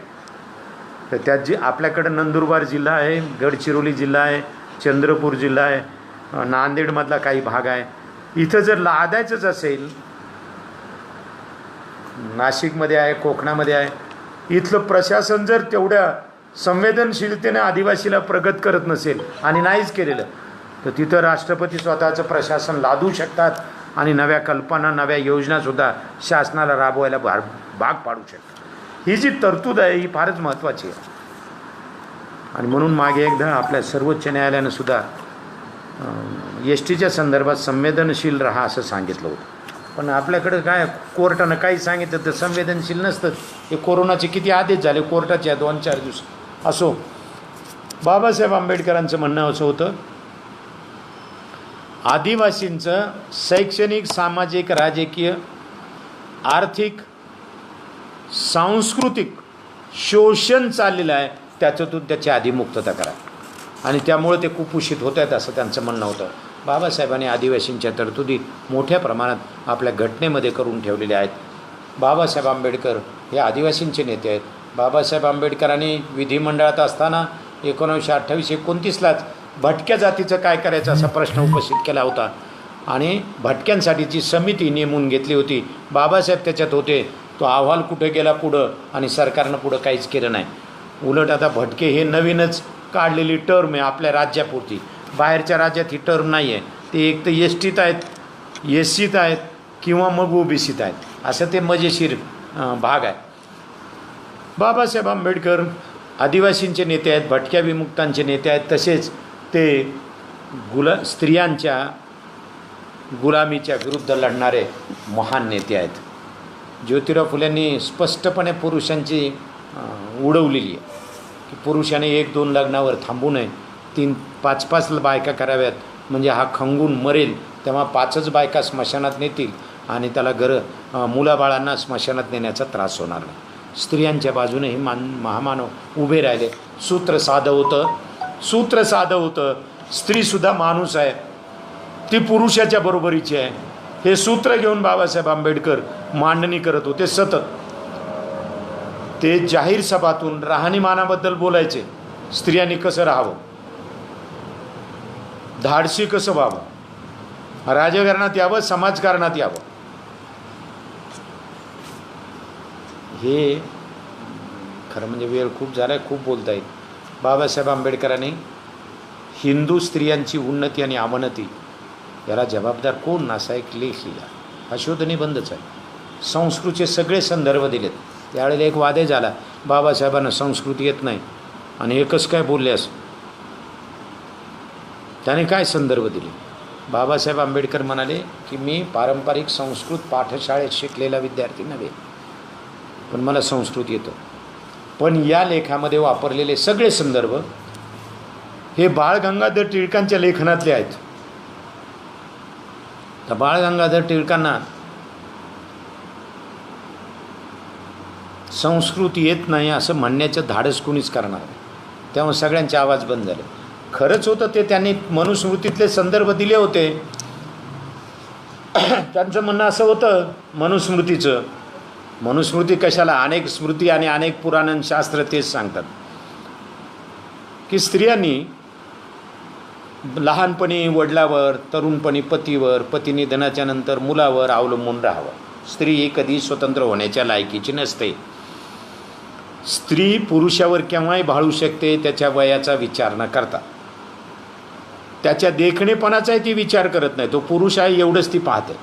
तर त्यात जी आपल्याकडं नंदुरबार जिल्हा आहे, गडचिरोली जिल्हा आहे, चंद्रपूर जिल्हा आहे, नांदेडमधला काही भाग आहे, इथं जर लादायचंच असेल, नाशिकमध्ये आहे, कोकणामध्ये आहे, इथलं प्रशासन जर तेवढ्या संवेदनशीलतेने आदिवासीला प्रगत करत नसेल आणि नाहीच केलेलं तर तिथं राष्ट्रपती स्वतःचं प्रशासन लादू शकतात आणि नव्या कल्पना, नव्या योजनासुद्धा शासनाला राबवायला भाग पाडू शकतात. ही जी तरतूद आहे ही फारच महत्त्वाची आहे. आणि म्हणून मागे एकदा आपल्या सर्वोच्च न्यायालयानं सुद्धा एस टीच्या संदर्भात संवेदनशील राहा असं सांगितलं होतं. पण आपल्याकडं काय कोर्टानं काही सांगितलं तर संवेदनशील नसतं. हे कोरोनाचे किती आदेश झाले कोर्टाचे 2-4 दिवस. असो, बाबासाहेब आंबेडकरांचं म्हणणं असं होतं, आदिवासींचं शैक्षणिक, सामाजिक, राजकीय, आर्थिक, सांस्कृतिक शोषण चाललेलं आहे, त्याच्यातून त्याची आधी मुक्तता करा आणि त्यामुळे ते कुपोषित होत आहेत असं त्यांचं म्हणणं होतं. बाबासाहेबांनी आदिवासींच्या तरतुदी मोठ्या प्रमाणात आपल्या घटनेमध्ये करून ठेवलेल्या आहेत. बाबासाहेब आंबेडकर हे आदिवासींचे नेते आहेत. बाबासाहेब आंबेडकरांनी विधिमंडळात असताना 1928-29लाच भटक्या जातीचं काय करायचं असा प्रश्न उपस्थित केला होता आणि भटक्यांसाठीची समिती नेमून घेतली होती. बाबासाहेब त्याच्यात होते. तो अहवाल कुठे गेला पुढं आणि सरकारनं पुढं काहीच केलं नाही. उलट आता भटके हे नवीनच काढलेली टर्म आहे आपल्या राज्यापुरती. बाहेरच्या राज्यात ही टर्म नाही आहे. ते एक तर एस टीत आहेत, एस सीत आहेत किंवा मग ओबीसीत आहेत, असं ते मजेशीर भाग आहे. बाबासाहेब आंबेडकर आदिवासींचे नेते आहेत, भटक्या विमुक्तांचे नेते आहेत, तसेच ते स्त्रियांच्या गुलामीच्या विरुद्ध लढणारे महान नेते आहेत. ज्योतिराव फुलेंनी स्पष्टपणे पुरुषांची उडवलेली आहे की पुरुषाने 1-2 लग्नावर थांबू नये, 3-5 बायका कराव्यात, म्हणजे हा खंगून मरेल तेव्हा 5च बायका स्मशानात नेतील आणि त्याला मुलाबाळांना स्मशानात नेण्याचा त्रास होणार नाही. स्त्रियांच्या बाजूने हे महामानव उभे राहिले. सूत्र साधं होतं, स्त्रीसुद्धा माणूस आहे, ती पुरुषाच्या बरोबरीची आहे, हे सूत्र घेऊन बाबासाहेब आंबेडकर मांडणी करत होते सतत. ते जाहीर सभातून राहणीमानाबद्दल बोलायचे, स्त्रियांनी कसं राहावं, धाडसी कसं व्हावं, राजकारणात यावं, समाजकारणात यावं. हे खरं म्हणजे वेळ खूप झाला आहे, खूप बोलता येईल. बाबासाहेब आंबेडकरांनी हिंदू स्त्रियांची उन्नती आणि अवनती याला जबाबदार कोण नासा एक लेख लिहिला. हा शोधनिबंधच आहे. संस्कृतीचे सगळे संदर्भ दिलेत. त्यावेळेला एक वादही झाला, बाबासाहेबांना संस्कृती येत नाही आणि एकच काय बोलल्यास त्याने काय संदर्भ दिले. बाबासाहेब आंबेडकर म्हणाले की मी पारंपरिक संस्कृत पाठशाळेत शिकलेला विद्यार्थी नव्हे, पण मला संस्कृत येतं. पण या लेखामध्ये वापरलेले सगळे संदर्भ हे बाळ गंगाधर टिळकांच्या लेखनातले आहेत. तर बाळ गंगाधर टिळकांना संस्कृत येत नाही असं म्हणण्याचं धाडस कोणीच करणार नाही. त्यामुळे सगळ्यांचे आवाज बंद झाले. खरंच होतं ते, त्यांनी मनुस्मृतीतले संदर्भ दिले होते. त्यांचं म्हणणं असं होतं मनुस्मृतीचं, मनुस्मृती कशाला, अनेक स्मृती आणि अनेक पुराण शास्त्र तेच सांगतात. की स्त्रियांनी लहानपणी वडिलावर, तरुणपणी पतीवर, पतीनिधनाच्या नंतर मुलावर अवलंबून राहावं. स्त्री ही कधी स्वतंत्र होण्याच्या लायकीची नसते. स्त्री पुरुषावर केव्हाही भाळू शकते, त्याच्या वयाचा विचार न करता. त्याच्या देखणेपणाचाही ती विचार करत नाही, तो पुरुष आहे एवढंच ती पाहते.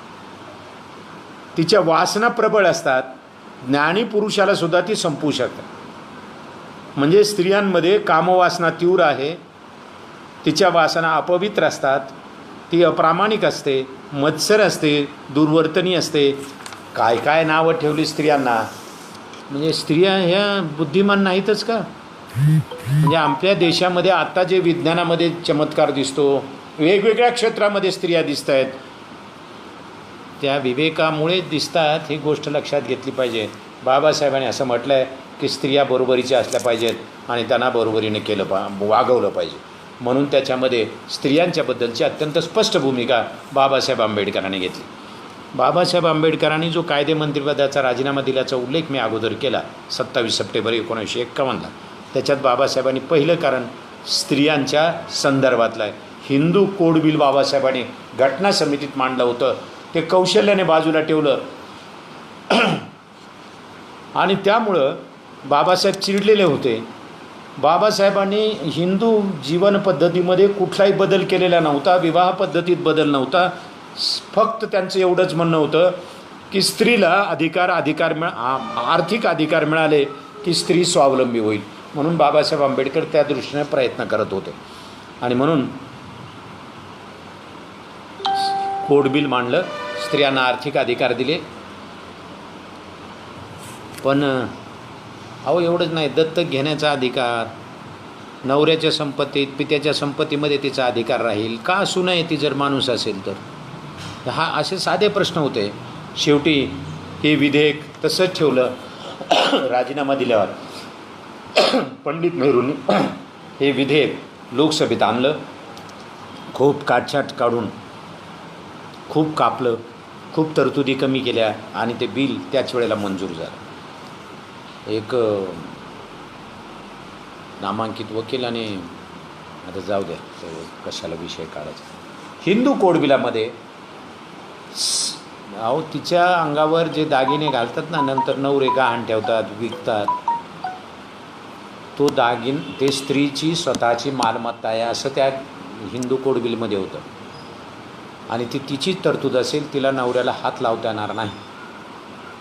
तिच्या वासना प्रबळ असतात, ज्ञानी पुरुषाला सुद्धा ती संपवू शकते. म्हणजे स्त्रियांमध्ये कामवासना तीव्र आहे, तिच्या वासना अपवित्र असतात, ती अप्रामाणिक असते, मत्सर असते, दुर्वर्तनी असते. काय काय नावं ठेवली स्त्रियांना. म्हणजे स्त्रिया ह्या बुद्धिमान नाहीतच का? म्हणजे आपल्या देशामध्ये आता जे विज्ञानामध्ये चमत्कार दिसतो, वेगवेगळ्या क्षेत्रामध्ये स्त्रिया दिसत आहेत, त्या विवेकामुळेच दिसतात, ही गोष्ट लक्षात घेतली पाहिजे. बाबासाहेबांनी असं म्हटलं आहे की स्त्रिया बरोबरीच्या असल्या पाहिजेत आणि त्यांना बरोबरीने वागवलं पाहिजे. म्हणून त्याच्यामध्ये स्त्रियांच्याबद्दलची अत्यंत स्पष्ट भूमिका बाबासाहेब आंबेडकरांनी घेतली. बाबासाहेब आंबेडकरांनी जो कायदेमंत्रीपदाचा राजीनामा दिल्याचा उल्लेख मी अगोदर केला 27 सप्टेंबर 1951ला, त्याच्यात बाबासाहेबांनी पहिलं कारण स्त्रियांच्या संदर्भातलं आहे. हिंदू कोड बिल बाबासाहेबांनी घटना समितीत मांडलं होतं, ते कौशल्याने बाजूला ठेवलं आणि त्यामुळं बाबासाहेब चिडलेले होते. बाबासाहेबांनी हिंदू जीवन पद्धतीमध्ये कुठलाही बदल केलेला नव्हता, विवाह पद्धतीत बदल नव्हता. फक्त त्यांचं एवढंच म्हणणं होतं की स्त्रीला आर्थिक अधिकार मिळाले की स्त्री स्वावलंबी होईल. म्हणून बाबासाहेब आंबेडकर त्या दृष्टीने प्रयत्न करत होते आणि म्हणून कोड बिल मांडलं, स्त्रियांना आर्थिक अधिकार दिले. पण अहो एवढंच नाही, दत्तक घेण्याचा अधिकार, नवऱ्याच्या संपत्तीत, पित्याच्या संपत्तीमध्ये तिचा अधिकार राहील का? असू नये ती जर माणूस असेल तर. हा असे साधे प्रश्न होते. शेवटी हे विधेयक तसंच ठेवलं. राजीनामा दिल्यावर पंडित नेहरूंनी हे विधेयक लोकसभेत आणलं. खूप काटछाट काढून खूप कापलं, खूप तरतुदी कमी केल्या आणि ते बिल त्याच वेळेला मंजूर झालं. एक नामांकित वकिलाने, आता जाऊ द्या कशाला विषय काढायचा, हिंदू कोड बिलामध्ये अहो तिच्या अंगावर जे दागिने घालतात ना, नंतर नवरे गहाण ठेवतात, विकतात, तो ते स्त्रीची स्वतःची मालमत्ता आहे असं त्या हिंदू कोड बिलमध्ये होतं. आणि ती तिचीच तरतूद असेल, तिला नवऱ्याला हात लावता येणार नाही.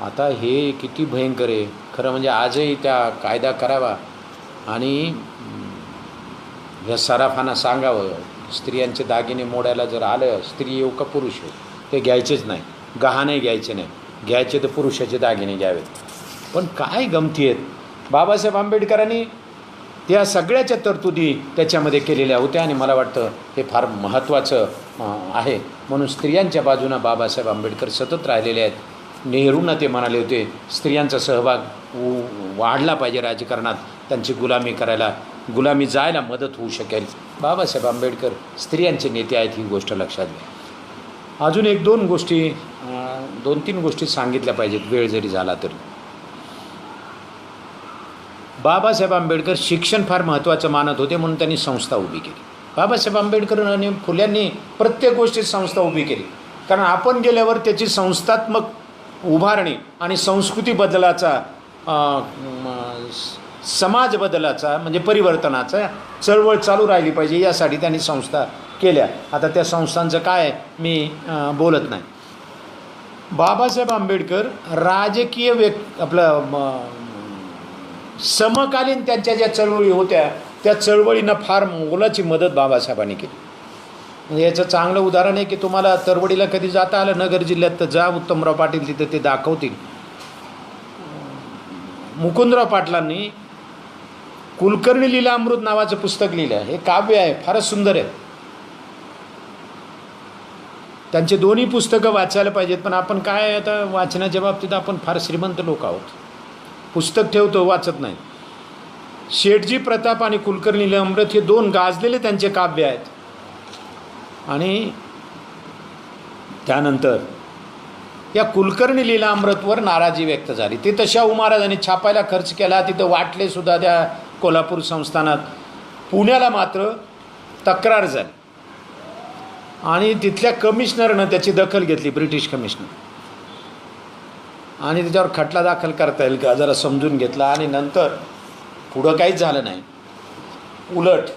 आता हे किती भयंकर आहे खरं. म्हणजे आजही त्या कायदा करावा आणि ह्या सराफांना सांगावं, स्त्रियांचे दागिने मोडायला जर आलं, स्त्री येऊ का पुरुष येऊ, ते घ्यायचेच नाही, गहाणही घ्यायचे नाही, घ्यायचे तर पुरुषाचे दागिने घ्यावेत. पण काय गमती आहेत. बाबासाहेब आंबेडकरांनी त्या सगळ्याच्या तरतुदी त्याच्यामध्ये केलेल्या होत्या आणि मला वाटतं हे फार महत्त्वाचं आहे. म्हणून स्त्रियांच्या बाजूनं बाबासाहेब आंबेडकर सतत राहिलेले आहेत. नेहरूंना ते म्हणाले होते स्त्रियांचा सहभाग वाढला पाहिजे राजकारणात, त्यांची गुलामी जायला मदत होऊ शकेल. बाबासाहेब आंबेडकर स्त्रियांचे नेते आहेत, ही गोष्ट लक्षात घ्या. अजून 1-2 गोष्टी 2-3 गोष्टी सांगितल्या पाहिजेत, वेळ जरी झाला तरी. बाबासाहेब आंबेडकर शिक्षण फार महत्त्वाचं मानत होते, म्हणून त्यांनी संस्था उभी केली. बाबासाहेब आंबेडकर आणि फुल्यांनी प्रत्येक गोष्टीत संस्था उभी केली, कारण आपण गेल्यावर त्याची संस्थात्मक उभारणी आणि संस्कृती बदलाचा, समाज बदलाचा म्हणजे परिवर्तनाचा चळवळ चालू राहिली पाहिजे, यासाठी त्यांनी संस्था केल्या. आता त्या संस्थांचं काय मी बोलत नाही. बाबासाहेब आंबेडकर राजकीय समकालीन त्यांच्या ज्या चळवळी होत्या त्या चळवळींना फार मोलाची मदत बाबासाहेबांनी केली. म्हणजे याचं चांगलं उदाहरण आहे की तुम्हाला तरवडीला कधी जाता आलं नगर जिल्ह्यात तर जा, उत्तमराव पाटील तिथं ते दाखवतील. मुकुंदराव पाटलांनी कुलकर्णी लीलामृत नावाचं पुस्तक लिहिलं आहे. हे काव्य आहे, फारच सुंदर आहे. त्यांचे दोन्ही पुस्तकं वाचायला पाहिजेत. पण आपण काय आता वाचनाच्या बाबतीत आपण फार श्रीमंत लोक आहोत, पुस्तक ठेवतो वाचत नाही. शेठजी प्रताप आणि कुलकर्णी लीलामृत हे 2 गाजलेले त्यांचे काव्य आहेत. आणि त्यानंतर या कुलकर्णी लीलामृतवर नाराजी व्यक्त झाली. ते तर शाहू महाराजांनी छापायला खर्च केला, तिथं वाटले सुद्धा त्या कोल्हापूर संस्थानात. पुण्याला मात्र तक्रार झाली आणि तिथल्या कमिशनरनं त्याची दखल घेतली, ब्रिटिश कमिशनर, आणि त्याच्यावर खटला दाखल करता येईल का जरा समजून घेतला. आणि नंतर पुढं काहीच झालं नाही. उलट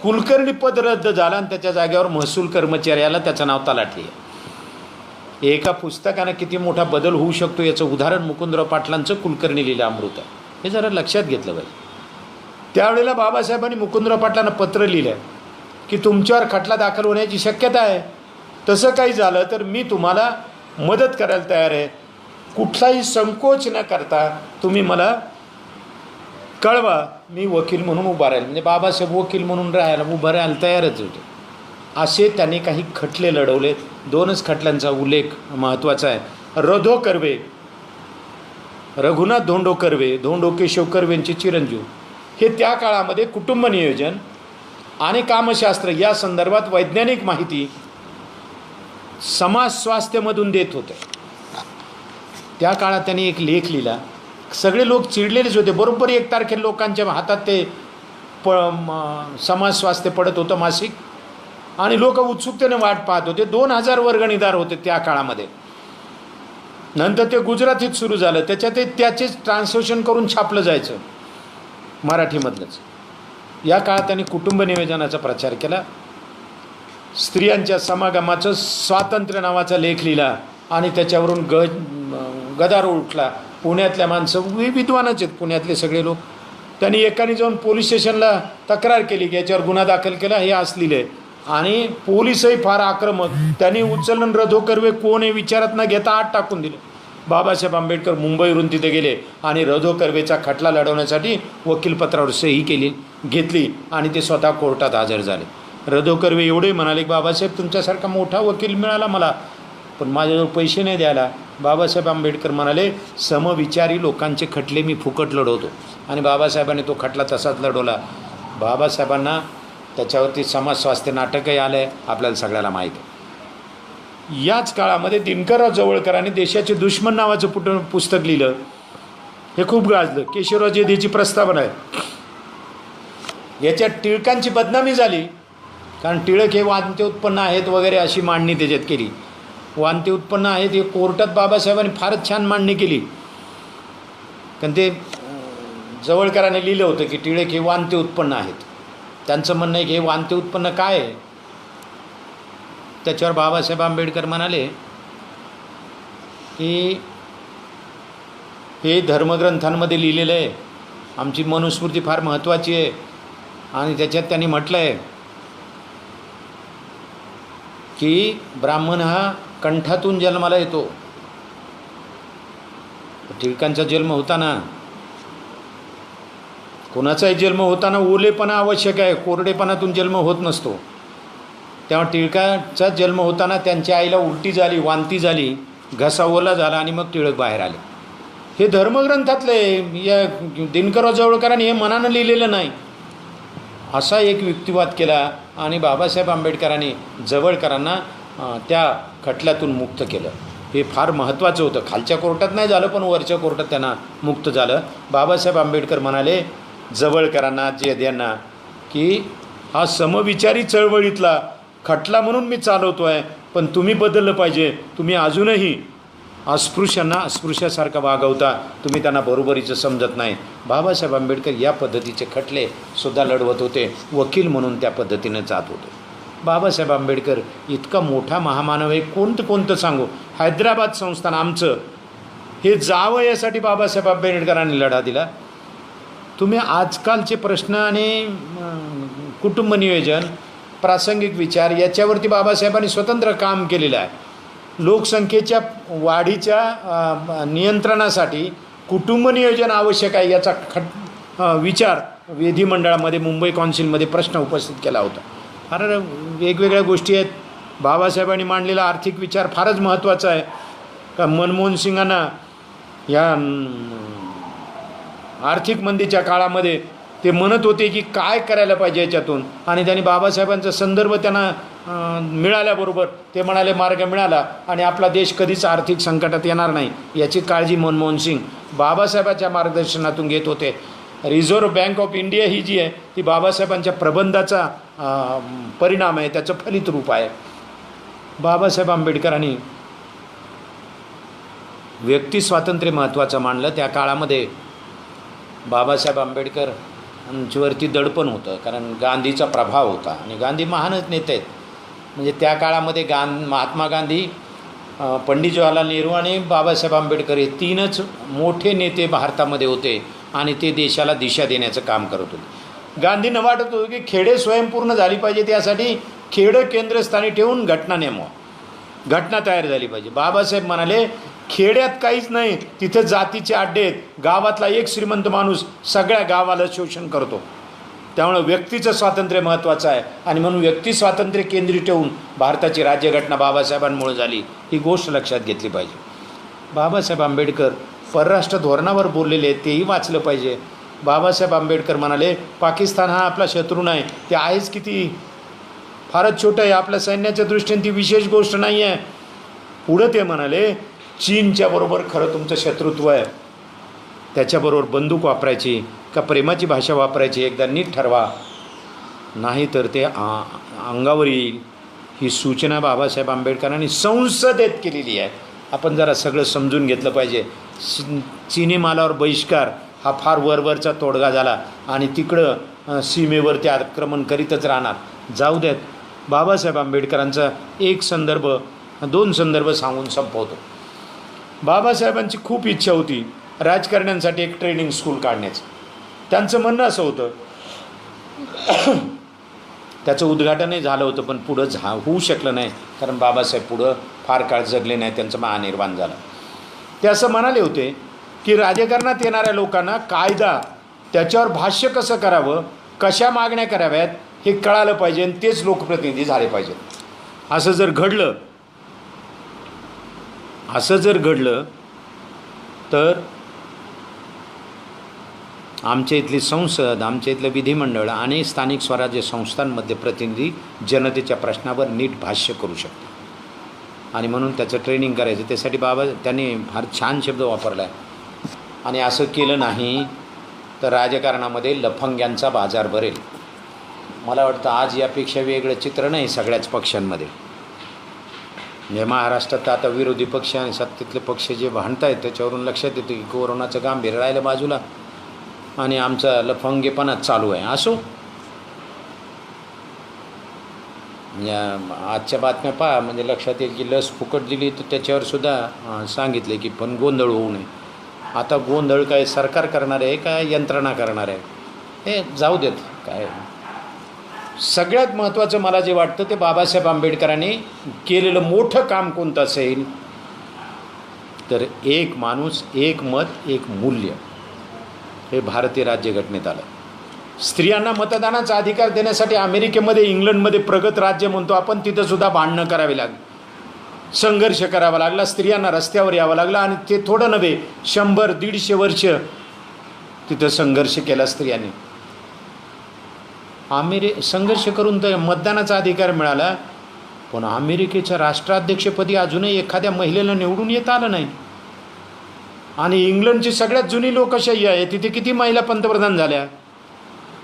कुलकर्णी पद रद्द झालं आणि त्याच्या जागेवर महसूल कर्मचाऱ्याला त्याचं नाव तलाठी आहे. एका पुस्तकानं किती मोठा बदल होऊ शकतो याचं उदाहरण मुकुंदराव पाटलांचं कुलकर्णी लिहिलं अमृत आहे. हे जरा लक्षात घेतलं पाहिजे. त्यावेळेला बाबासाहेबांनी मुकुंदराव पाटलांना पत्र लिहिलं आहे की तुमच्यावर खटला दाखल होण्याची शक्यता आहे, तसं काही झालं तर मी तुम्हाला मदत करायला तयार आहे, कुठलाही संकोच न करता तुम्ही मला कळवा, मी वकील म्हणून उभा राहील. म्हणजे बाबासाहेब वकील म्हणून राहायला उभं राहायला तयारच होते. असे त्यांनी काही खटले लढवले. 2च खटल्यांचा उल्लेख महत्त्वाचा आहे. रधो कर्वे, रघुनाथ धोंडो कर्वे, धोंडो केशव कर्वेंचे चिरंजीव, हे त्या काळामध्ये कुटुंब नियोजन आणि कामशास्त्र या संदर्भात वैज्ञानिक माहिती समाज स्वास्थ्यमधून देत होते. त्या काळात त्यांनी एक लेख लिहिला. सगळे लोक चिडलेलेच होते. बरोबर 1 तारखेला लोकांच्या हातात ते समाज स्वास्थ्य पडत होतं मासिक, आणि लोक उत्सुकतेने वाट पाहत होते. 2000 वर्गणीदार होते त्या काळामध्ये. नंतर ते गुजरातीत सुरू झालं, त्याचेच ट्रान्सलेशन करून छापलं जायचं मराठीमधलंच. या काळात त्यांनी कुटुंब नियोजनाचा प्रचार केला. स्त्रियांच्या समागमाचं स्वातंत्र्य नावाचा लेख लिहिला आणि त्याच्यावरून गदारोळ उठला. पुण्यातल्या माणसं विद्वानच आहेत, पुण्यातले सगळे लोक. त्यांनी एकाने जाऊन पोलीस स्टेशनला तक्रार केली की याच्यावर गुन्हा दाखल केला, हे असलेलं आहे. आणि पोलीसही फार आक्रमक. त्यांनी उचलून रधो कर्वे कोण हे विचारात न घेता आत टाकून दिलं. बाबासाहेब आंबेडकर मुंबईवरून तिथे गेले आणि रधो कर्वेचा खटला लढवण्यासाठी वकीलपत्रावर सही घेतली आणि ते स्वतः कोर्टात हजर झाले. रधो कर्वे एवढे म्हणाले की बाबासाहेब तुमच्यासारखा मोठा वकील मिळाला मला, पण माझ्याजवळ पैसे नाही द्यायला. बाबासाहेब आंबेडकर म्हणाले समविचारी लोकांचे खटले मी फुकट लढवतो. आणि बाबासाहेबांनी तो खटला तसाच लढवला. बाबासाहेबांना त्याच्यावरती समाज स्वास्थ्य नाटकही आलं आहे, आपल्याला सगळ्याला माहीत आहे. याच काळामध्ये दिनकरराव जवळकरांनी देशाचे दुश्मन नावाचं पुस्तक लिहिलं. हे खूप गाजलं. केशवराव जेधेची प्रस्तावना आहे. याच्यात टिळकांची बदनामी झाली, कारण टिळक हे वांते उत्पन्न आहेत वगैरे अशी मांडणी त्याच्यात केली. वांते उत्पन्न आहेत हे कोर्टात बाबासाहेबांनी फारच छान मांडणी केली. कारण ते जवळकरांनी लिहिलं होतं की टिळक हे वांते उत्पन्न आहेत. त्यांचं म्हणणं आहे की हे वांते उत्पन्न काय आहे. त्याच्यावर बाबासाहेब आंबेडकर म्हणाले की हे धर्मग्रंथांमध्ये लिहिलेलं आहे, आमची मनुस्मृती फार महत्त्वाची आहे. आणि त्याच्यात त्यांनी म्हटलं आहे की ब्राह्मण हा कंठातून जन्माला येतो. टिळकांचा जन्म होताना, कोणाचाही जन्म होताना ओलेपणा आवश्यक आहे, कोरडेपणातून जन्म होत नसतो. तेव्हा टिळकाचा जन्म होताना त्यांच्या आईला उलटी झाली, वांती झाली, घसा ओला झाला आणि मग टिळक बाहेर आले. हे धर्मग्रंथातले, या दिनकरराव जवळकरांनी हे मनानं लिहिलेलं नाही. असा एक युक्तिवाद केला आणि बाबासाहेब आंबेडकरांनी जवळकरांना त्या खटल्यातून मुक्त केलं. हे फार महत्त्वाचं होतं. खालच्या कोर्टात नाही झालं, पण वरच्या कोर्टात त्यांना मुक्त झालं. बाबासाहेब आंबेडकर म्हणाले जवळकरांना, यांना की हा समविचारी चळवळीतला खटला म्हणून मी चालवतो आहे, पण तुम्ही बदललं पाहिजे. तुम्ही अजूनही अस्पृश्यांना अस्पृश्यासारखं वागवता, तुम्ही त्यांना बरोबरीचं समजत नाही. बाबासाहेब आंबेडकर या पद्धतीचे खटले सुद्धा लढवत होते, वकील म्हणून त्या पद्धतीने जात होते. बाबासाहेब आंबेडकर इतका मोठा महामानव आहे, कोणतं सांगू. हैदराबाद संस्थान आमचं हे जावं यासाठी बाबासाहेब आंबेडकरांनी लढा दिला. तुम्ही आजकालचे प्रश्न आणि कुटुंब नियोजन, प्रासंगिक विचार याच्यावरती बाबासाहेबांनी स्वतंत्र काम केलेलं आहे. लोकसंख्येच्या वाढीच्या नियंत्रणासाठी कुटुंब नियोजन आवश्यक आहे याचा विचार विधिमंडळामध्ये, मुंबई काउन्सिलमध्ये प्रश्न उपस्थित केला होता. फार वेगवेगळ्या गोष्टी आहेत. बाबासाहेबांनी मांडलेला आर्थिक विचार फारच महत्त्वाचा आहे. का मनमोहन सिंगांना या आर्थिक मंदीच्या काळामध्ये ते म्हणत होते की काय करायला पाहिजे याच्यातून, आणि त्यांनी बाबासाहेबांचा संदर्भ त्यांना मिळाल्याबरोबर ते म्हणाले मार्ग मिळाला आणि आपला देश कधीच आर्थिक संकटात येणार नाही याची काळजी मनमोहन सिंग बाबासाहेबांच्या मार्गदर्शनातून घेत होते. रिझर्व्ह बँक ऑफ इंडिया ही जी आहे ती बाबासाहेबांच्या प्रबंधाचा परिणाम आहे, त्याचं फलित रूप आहे. बाबासाहेब आंबेडकरांनी व्यक्ती स्वातंत्र्य महत्त्वाचं मानलं. त्या काळामध्ये बाबासाहेब आंबेडकरांच्यावरती दडपण होतं, कारण गांधीचा प्रभाव होता आणि गांधी महानच नेते आहेत. म्हणजे त्या काळामध्ये महात्मा गांधी, पंडित जवाहरलाल नेहरू आणि बाबासाहेब आंबेडकर हे तीनच मोठे नेते भारतामध्ये होते आणि ते देशाला दिशा देण्याचं काम करत होते. गांधींना वाटत होतं की खेडे स्वयंपूर्ण झाली पाहिजे, त्यासाठी खेडं केंद्रस्थानी ठेवून घटना नेमवा, घटना तयार झाली पाहिजे. बाबासाहेब म्हणाले खेड्यात काहीच नाही, तिथे जातीचे अड्डे आहेत, गावातला एक श्रीमंत माणूस सगळ्या गावाला शोषण करतो. त्यामुळे व्यक्तीचं स्वातंत्र्य महत्त्वाचं आहे आणि म्हणून व्यक्ती स्वातंत्र्य केंद्रित ठेवून भारताची राज्यघटना बाबासाहेबांमुळे झाली, ही गोष्ट लक्षात घेतली पाहिजे. बाबासाहेब आंबेडकर परराष्ट्र धोरणावर बोललेले आहेत, तेही वाचलं पाहिजे. बाबासाहेब आंबेडकर म्हणाले पाकिस्तान हा आपला शत्रू नाही, ते आहेच किती फारच छोटं आहे, आपल्या सैन्याच्या दृष्टीने ती विशेष गोष्ट नाही आहे. पुढं ते म्हणाले चीनच्या बरोबर खरं तुमचं शत्रुत्व आहे, त्याच्याबरोबर बंदूक वापरायची का प्रेमाची भाषा वापरायची एकदा नीट ठरवा, नाही तर ते अंगावर येईल. ही सूचना बाबासाहेब आंबेडकरांनी संसदेत केलेली आहे. आपण जरा सगळं समजून घेतलं पाहिजे. चीनी मालावर बहिष्कार हा फार वरवरचा तोडगा झाला आणि तिकडं सीमेवरती आक्रमण करीतच राहणार. जाऊ द्यात. बाबासाहेब आंबेडकरांचा एक संदर्भ, दोन संदर्भ सांगून संपवतो. बाबासाहेबांची खूप इच्छा होती राजकारण्यांसाठी एक ट्रेनिंग स्कूल काढण्याचं. त्यांचं म्हणणं असं होतं, त्याचं उद्घाटनही झालं होतं पण पुढं होऊ शकलं नाही, कारण बाबासाहेब पुढं फार काळ जगले नाही, त्यांचं महानिर्वाण झालं. ते असं म्हणाले होते की राजकारणात येणाऱ्या लोकांना कायदा, त्याच्यावर भाष्य कसं करावं, कशा मागण्या कराव्यात हे कळालं पाहिजे आणि तेच लोकप्रतिनिधी झाले पाहिजेत. असं जर घडलं तर आमच्या इथली संसद, आमच्या इथलं विधिमंडळ आणि स्थानिक स्वराज्य संस्थांमध्ये प्रतिनिधी जनतेच्या प्रश्नावर नीट भाष्य करू शकतात आणि म्हणून त्याचं ट्रेनिंग करायचं. त्यासाठी त्यांनी फार छान शब्द वापरला आहे. आणि असं केलं नाही तर राजकारणामध्ये लफंग्यांचा बाजार भरेल. मला वाटतं आज यापेक्षा वेगळं चित्र नाही सगळ्याच पक्षांमध्ये. म्हणजे महाराष्ट्रात आता विरोधी पक्ष आणि सत्तेतले पक्ष जे भांडत आहेत त्याच्यावरून लक्षात येतं की कोरोनाचं गांभीर्य राहिलं बाजूला आणि आमचा लफंगेपणाच चालू आहे. असो, आजच्या बातम्या पहा म्हणजे लक्षात येईल की लस फुकट दिली तर त्याच्यावर सुद्धा सांगितले की पण गोंधळ होऊ नये. आता गोंधळ काय सरकार करणार आहे का यंत्रणा करणार आहे, हे जाऊ देत. काय सगळ्यात महत्त्वाचं मला जे वाटतं ते बाबासाहेब आंबेडकरांनी केलेलं मोठं काम कोणतं असेल तर एक माणूस, एक मत, एक मूल्य, हे भारतीय राज्यघटनेत आलं. स्त्रियांना मतदानाचा अधिकार देण्यासाठी अमेरिकेमध्ये, इंग्लंडमध्ये प्रगत राज्य म्हणतो आपण, तिथंसुद्धा भांडणं करावी लागली, संघर्ष करावा लागला, स्त्रियांना रस्त्यावर यावं लागलं आणि ते थोडं नव्हे 100-150 वर्ष तिथं संघर्ष केला स्त्रियांनी. संघर्ष करून तर मतदानाचा अधिकार मिळाला, पण अमेरिकेच्या राष्ट्राध्यक्षपदी अजूनही एखाद्या महिलेला निवडून येता आलं नाही. आणि इंग्लंडची सगळ्यात जुनी लोकशाही आहे, तिथे किती महिला पंतप्रधान झाल्या,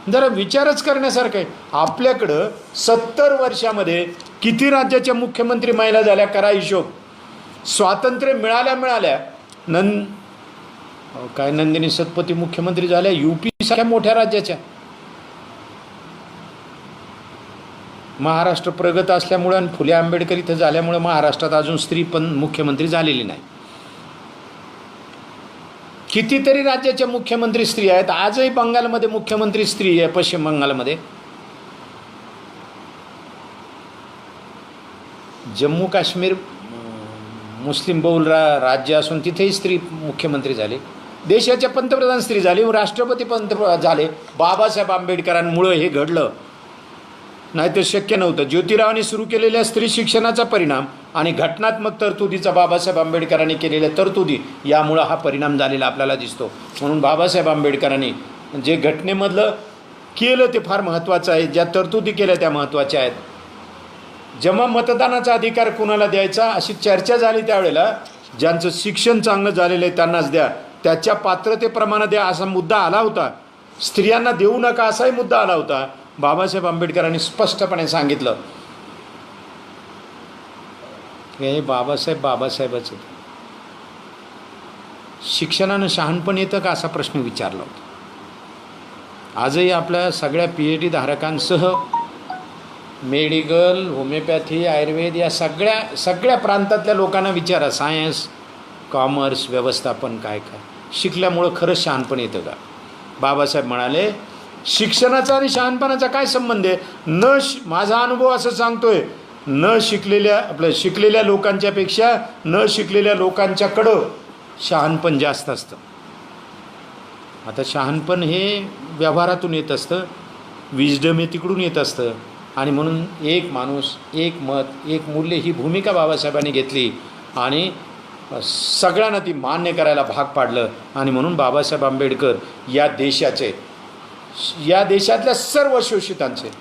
जरा विचारच करण्यासारखं आहे. आपल्याकडं 70 वर्षामध्ये किती राज्याच्या मुख्यमंत्री महिला झाल्या करा हिशोब. स्वातंत्र्य मिळाल्या नंदिनी सतपथी मुख्यमंत्री झाल्या UP सारख्या मोठ्या राज्याच्या. महाराष्ट्र प्रगत असल्यामुळं आणि फुले आंबेडकर इथं झाल्यामुळं महाराष्ट्रात अजून स्त्री पण मुख्यमंत्री झालेली नाही. कितीतरी राज्याच्या मुख्यमंत्री स्त्री आहेत. आजही बंगालमध्ये मुख्यमंत्री स्त्री आहे, पश्चिम बंगालमध्ये. जम्मू काश्मीर मुस्लिम बहुल राज्य असून तिथेही स्त्री मुख्यमंत्री झाले, देशाच्या पंतप्रधान स्त्री झाली, राष्ट्रपती पंतप्रधान झाले. बाबासाहेब आंबेडकरांमुळं हे घडलं, नाही तर शक्य नव्हतं. ज्योतिरावांनी सुरू केलेल्या स्त्री शिक्षणाचा परिणाम आणि घटनात्मक तरतुदीचा बाबासाहेब आंबेडकरांनी केलेल्या तरतुदी यामुळं हा परिणाम झालेला आपल्याला दिसतो. म्हणून बाबासाहेब आंबेडकरांनी जे घटनेमधलं केलं ते फार महत्त्वाचं आहे, ज्या तरतुदी केल्या त्या महत्त्वाच्या आहेत. जेव्हा मतदानाचा अधिकार कुणाला द्यायचा अशी चर्चा झाली त्यावेळेला ज्यांचं शिक्षण चांगलं झालेलं आहे त्यांनाच द्या, त्याच्या पात्रतेप्रमाणे द्या असा मुद्दा आला होता. स्त्रियांना देऊ नका असाही मुद्दा आला होता. बाबासाहेब आंबेडकरांनी स्पष्टपणे सांगितलं हे बाबासाहेबच आहेत. शिक्षणानं शहाणपण येतं का असा प्रश्न विचारला होता. आजही आपल्या सगळ्या PhD धारकांसह मेडिकल, होमिओपॅथी, आयुर्वेद या सगळ्या प्रांतातल्या लोकांना विचारा, सायन्स, कॉमर्स, व्यवस्थापन काय शिकल्यामुळं खरंच शहाणपण येतं का. बाबासाहेब म्हणाले शिक्षणाचा आणि शहाणपणाचा काय संबंध आहे. माझा अनुभव असं सांगतोय, शिकलेल्या लोकांच्यापेक्षा न शिकलेल्या लोकांच्याकडं शहाणपण जास्त असतं. आता शहाणपण हे व्यवहारातून येत असतं, विजडम हे तिकडून येत असतं. आणि म्हणून एक माणूस, एक मत, एक मूल्य ही भूमिका बाबासाहेबांनी घेतली आणि सगळ्यांना ती मान्य करायला भाग पाडलं. आणि म्हणून बाबासाहेब आंबेडकर या देशातल्या सर्व शोषितांचे,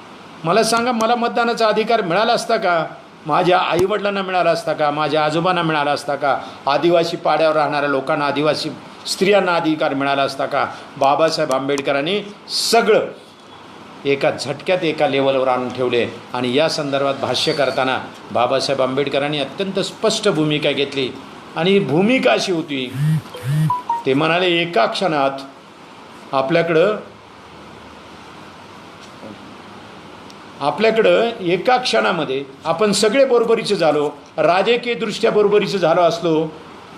मला सांगा, मला मतदानाचा अधिकार मिळाला असता का, माझ्या आईवडिलांना मिळाला असता का, माझ्या आजोबांना मिळाला असता का, आदिवासी पाड्यावर राहणाऱ्या लोकांना, आदिवासी स्त्रियांना अधिकार मिळाला असता का. बाबासाहेब आंबेडकरांनी सगळं एका झटक्यात एका लेवलवर आणून ठेवले. आणि या संदर्भात भाष्य करताना बाबासाहेब आंबेडकरांनी अत्यंत स्पष्ट भूमिका घेतली. आणि भूमिका अशी होती, ते म्हणाले एका क्षणात आपल्याकडं एका क्षणामध्ये आपण सगळे बरोबरीचे झालो, राजकीयदृष्ट्या बरोबरीचे झालो असलो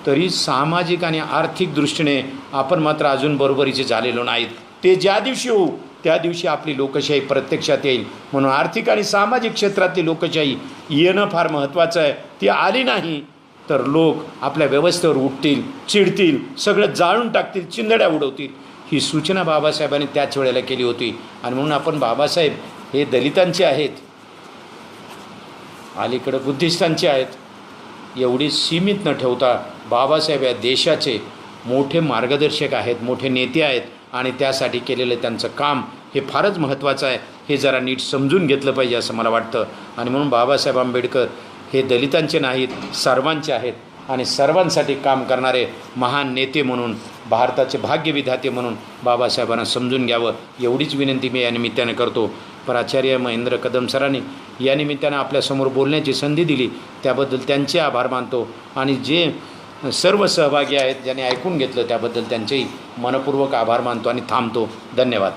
तरी सामाजिक आणि आर्थिक दृष्टीने आपण मात्र अजून बरोबरीचे झालेलो नाहीत. ते ज्या दिवशी होऊ त्या दिवशी आपली लोकशाही प्रत्यक्षात येईल. म्हणून आर्थिक आणि सामाजिक क्षेत्रातली लोकशाही येणं फार महत्त्वाचं आहे. ती आली नाही तर लोक आपल्या व्यवस्थेवर उठतील, चिडतील, सगळं जाळून टाकतील, चिंधड्या उडवतील. ही सूचना बाबासाहेबांनी त्याच वेळेला केली होती. आणि म्हणून आपण बाबासाहेब हे दलितांचे आहेत, अलीकडं बुद्धिस्टांचे आहेत, एवढी सीमित न ठेवता बाबासाहेब या देशाचे मोठे मार्गदर्शक आहेत, मोठे नेते आहेत. आणि त्यासाठी केलेलं त्यांचं काम हे फारच महत्त्वाचं आहे. हे जरा नीट समजून घेतलं पाहिजे असं मला वाटतं. आणि म्हणून बाबासाहेब आंबेडकर हे दलितांचे नाहीत, सर्वांचे आहेत. आणि सर्वांसाठी काम करणारे महान नेते म्हणून, भारताचे भाग्यविधाते म्हणून बाबासाहेबांना समजून घ्यावं एवढीच विनंती मी या निमित्ताने करतो. प्राचार्य महेंद्र कदम सरांनी या निमित्तानं आपल्यासमोर बोलण्याची संधी दिली त्याबद्दल त्यांचे आभार मानतो. आणि जे सर्व सहभागी आहेत ज्यांनी ऐकून घेतलं त्याबद्दल त्यांचेही मनपूर्वक आभार मानतो आणि थांबतो. धन्यवाद.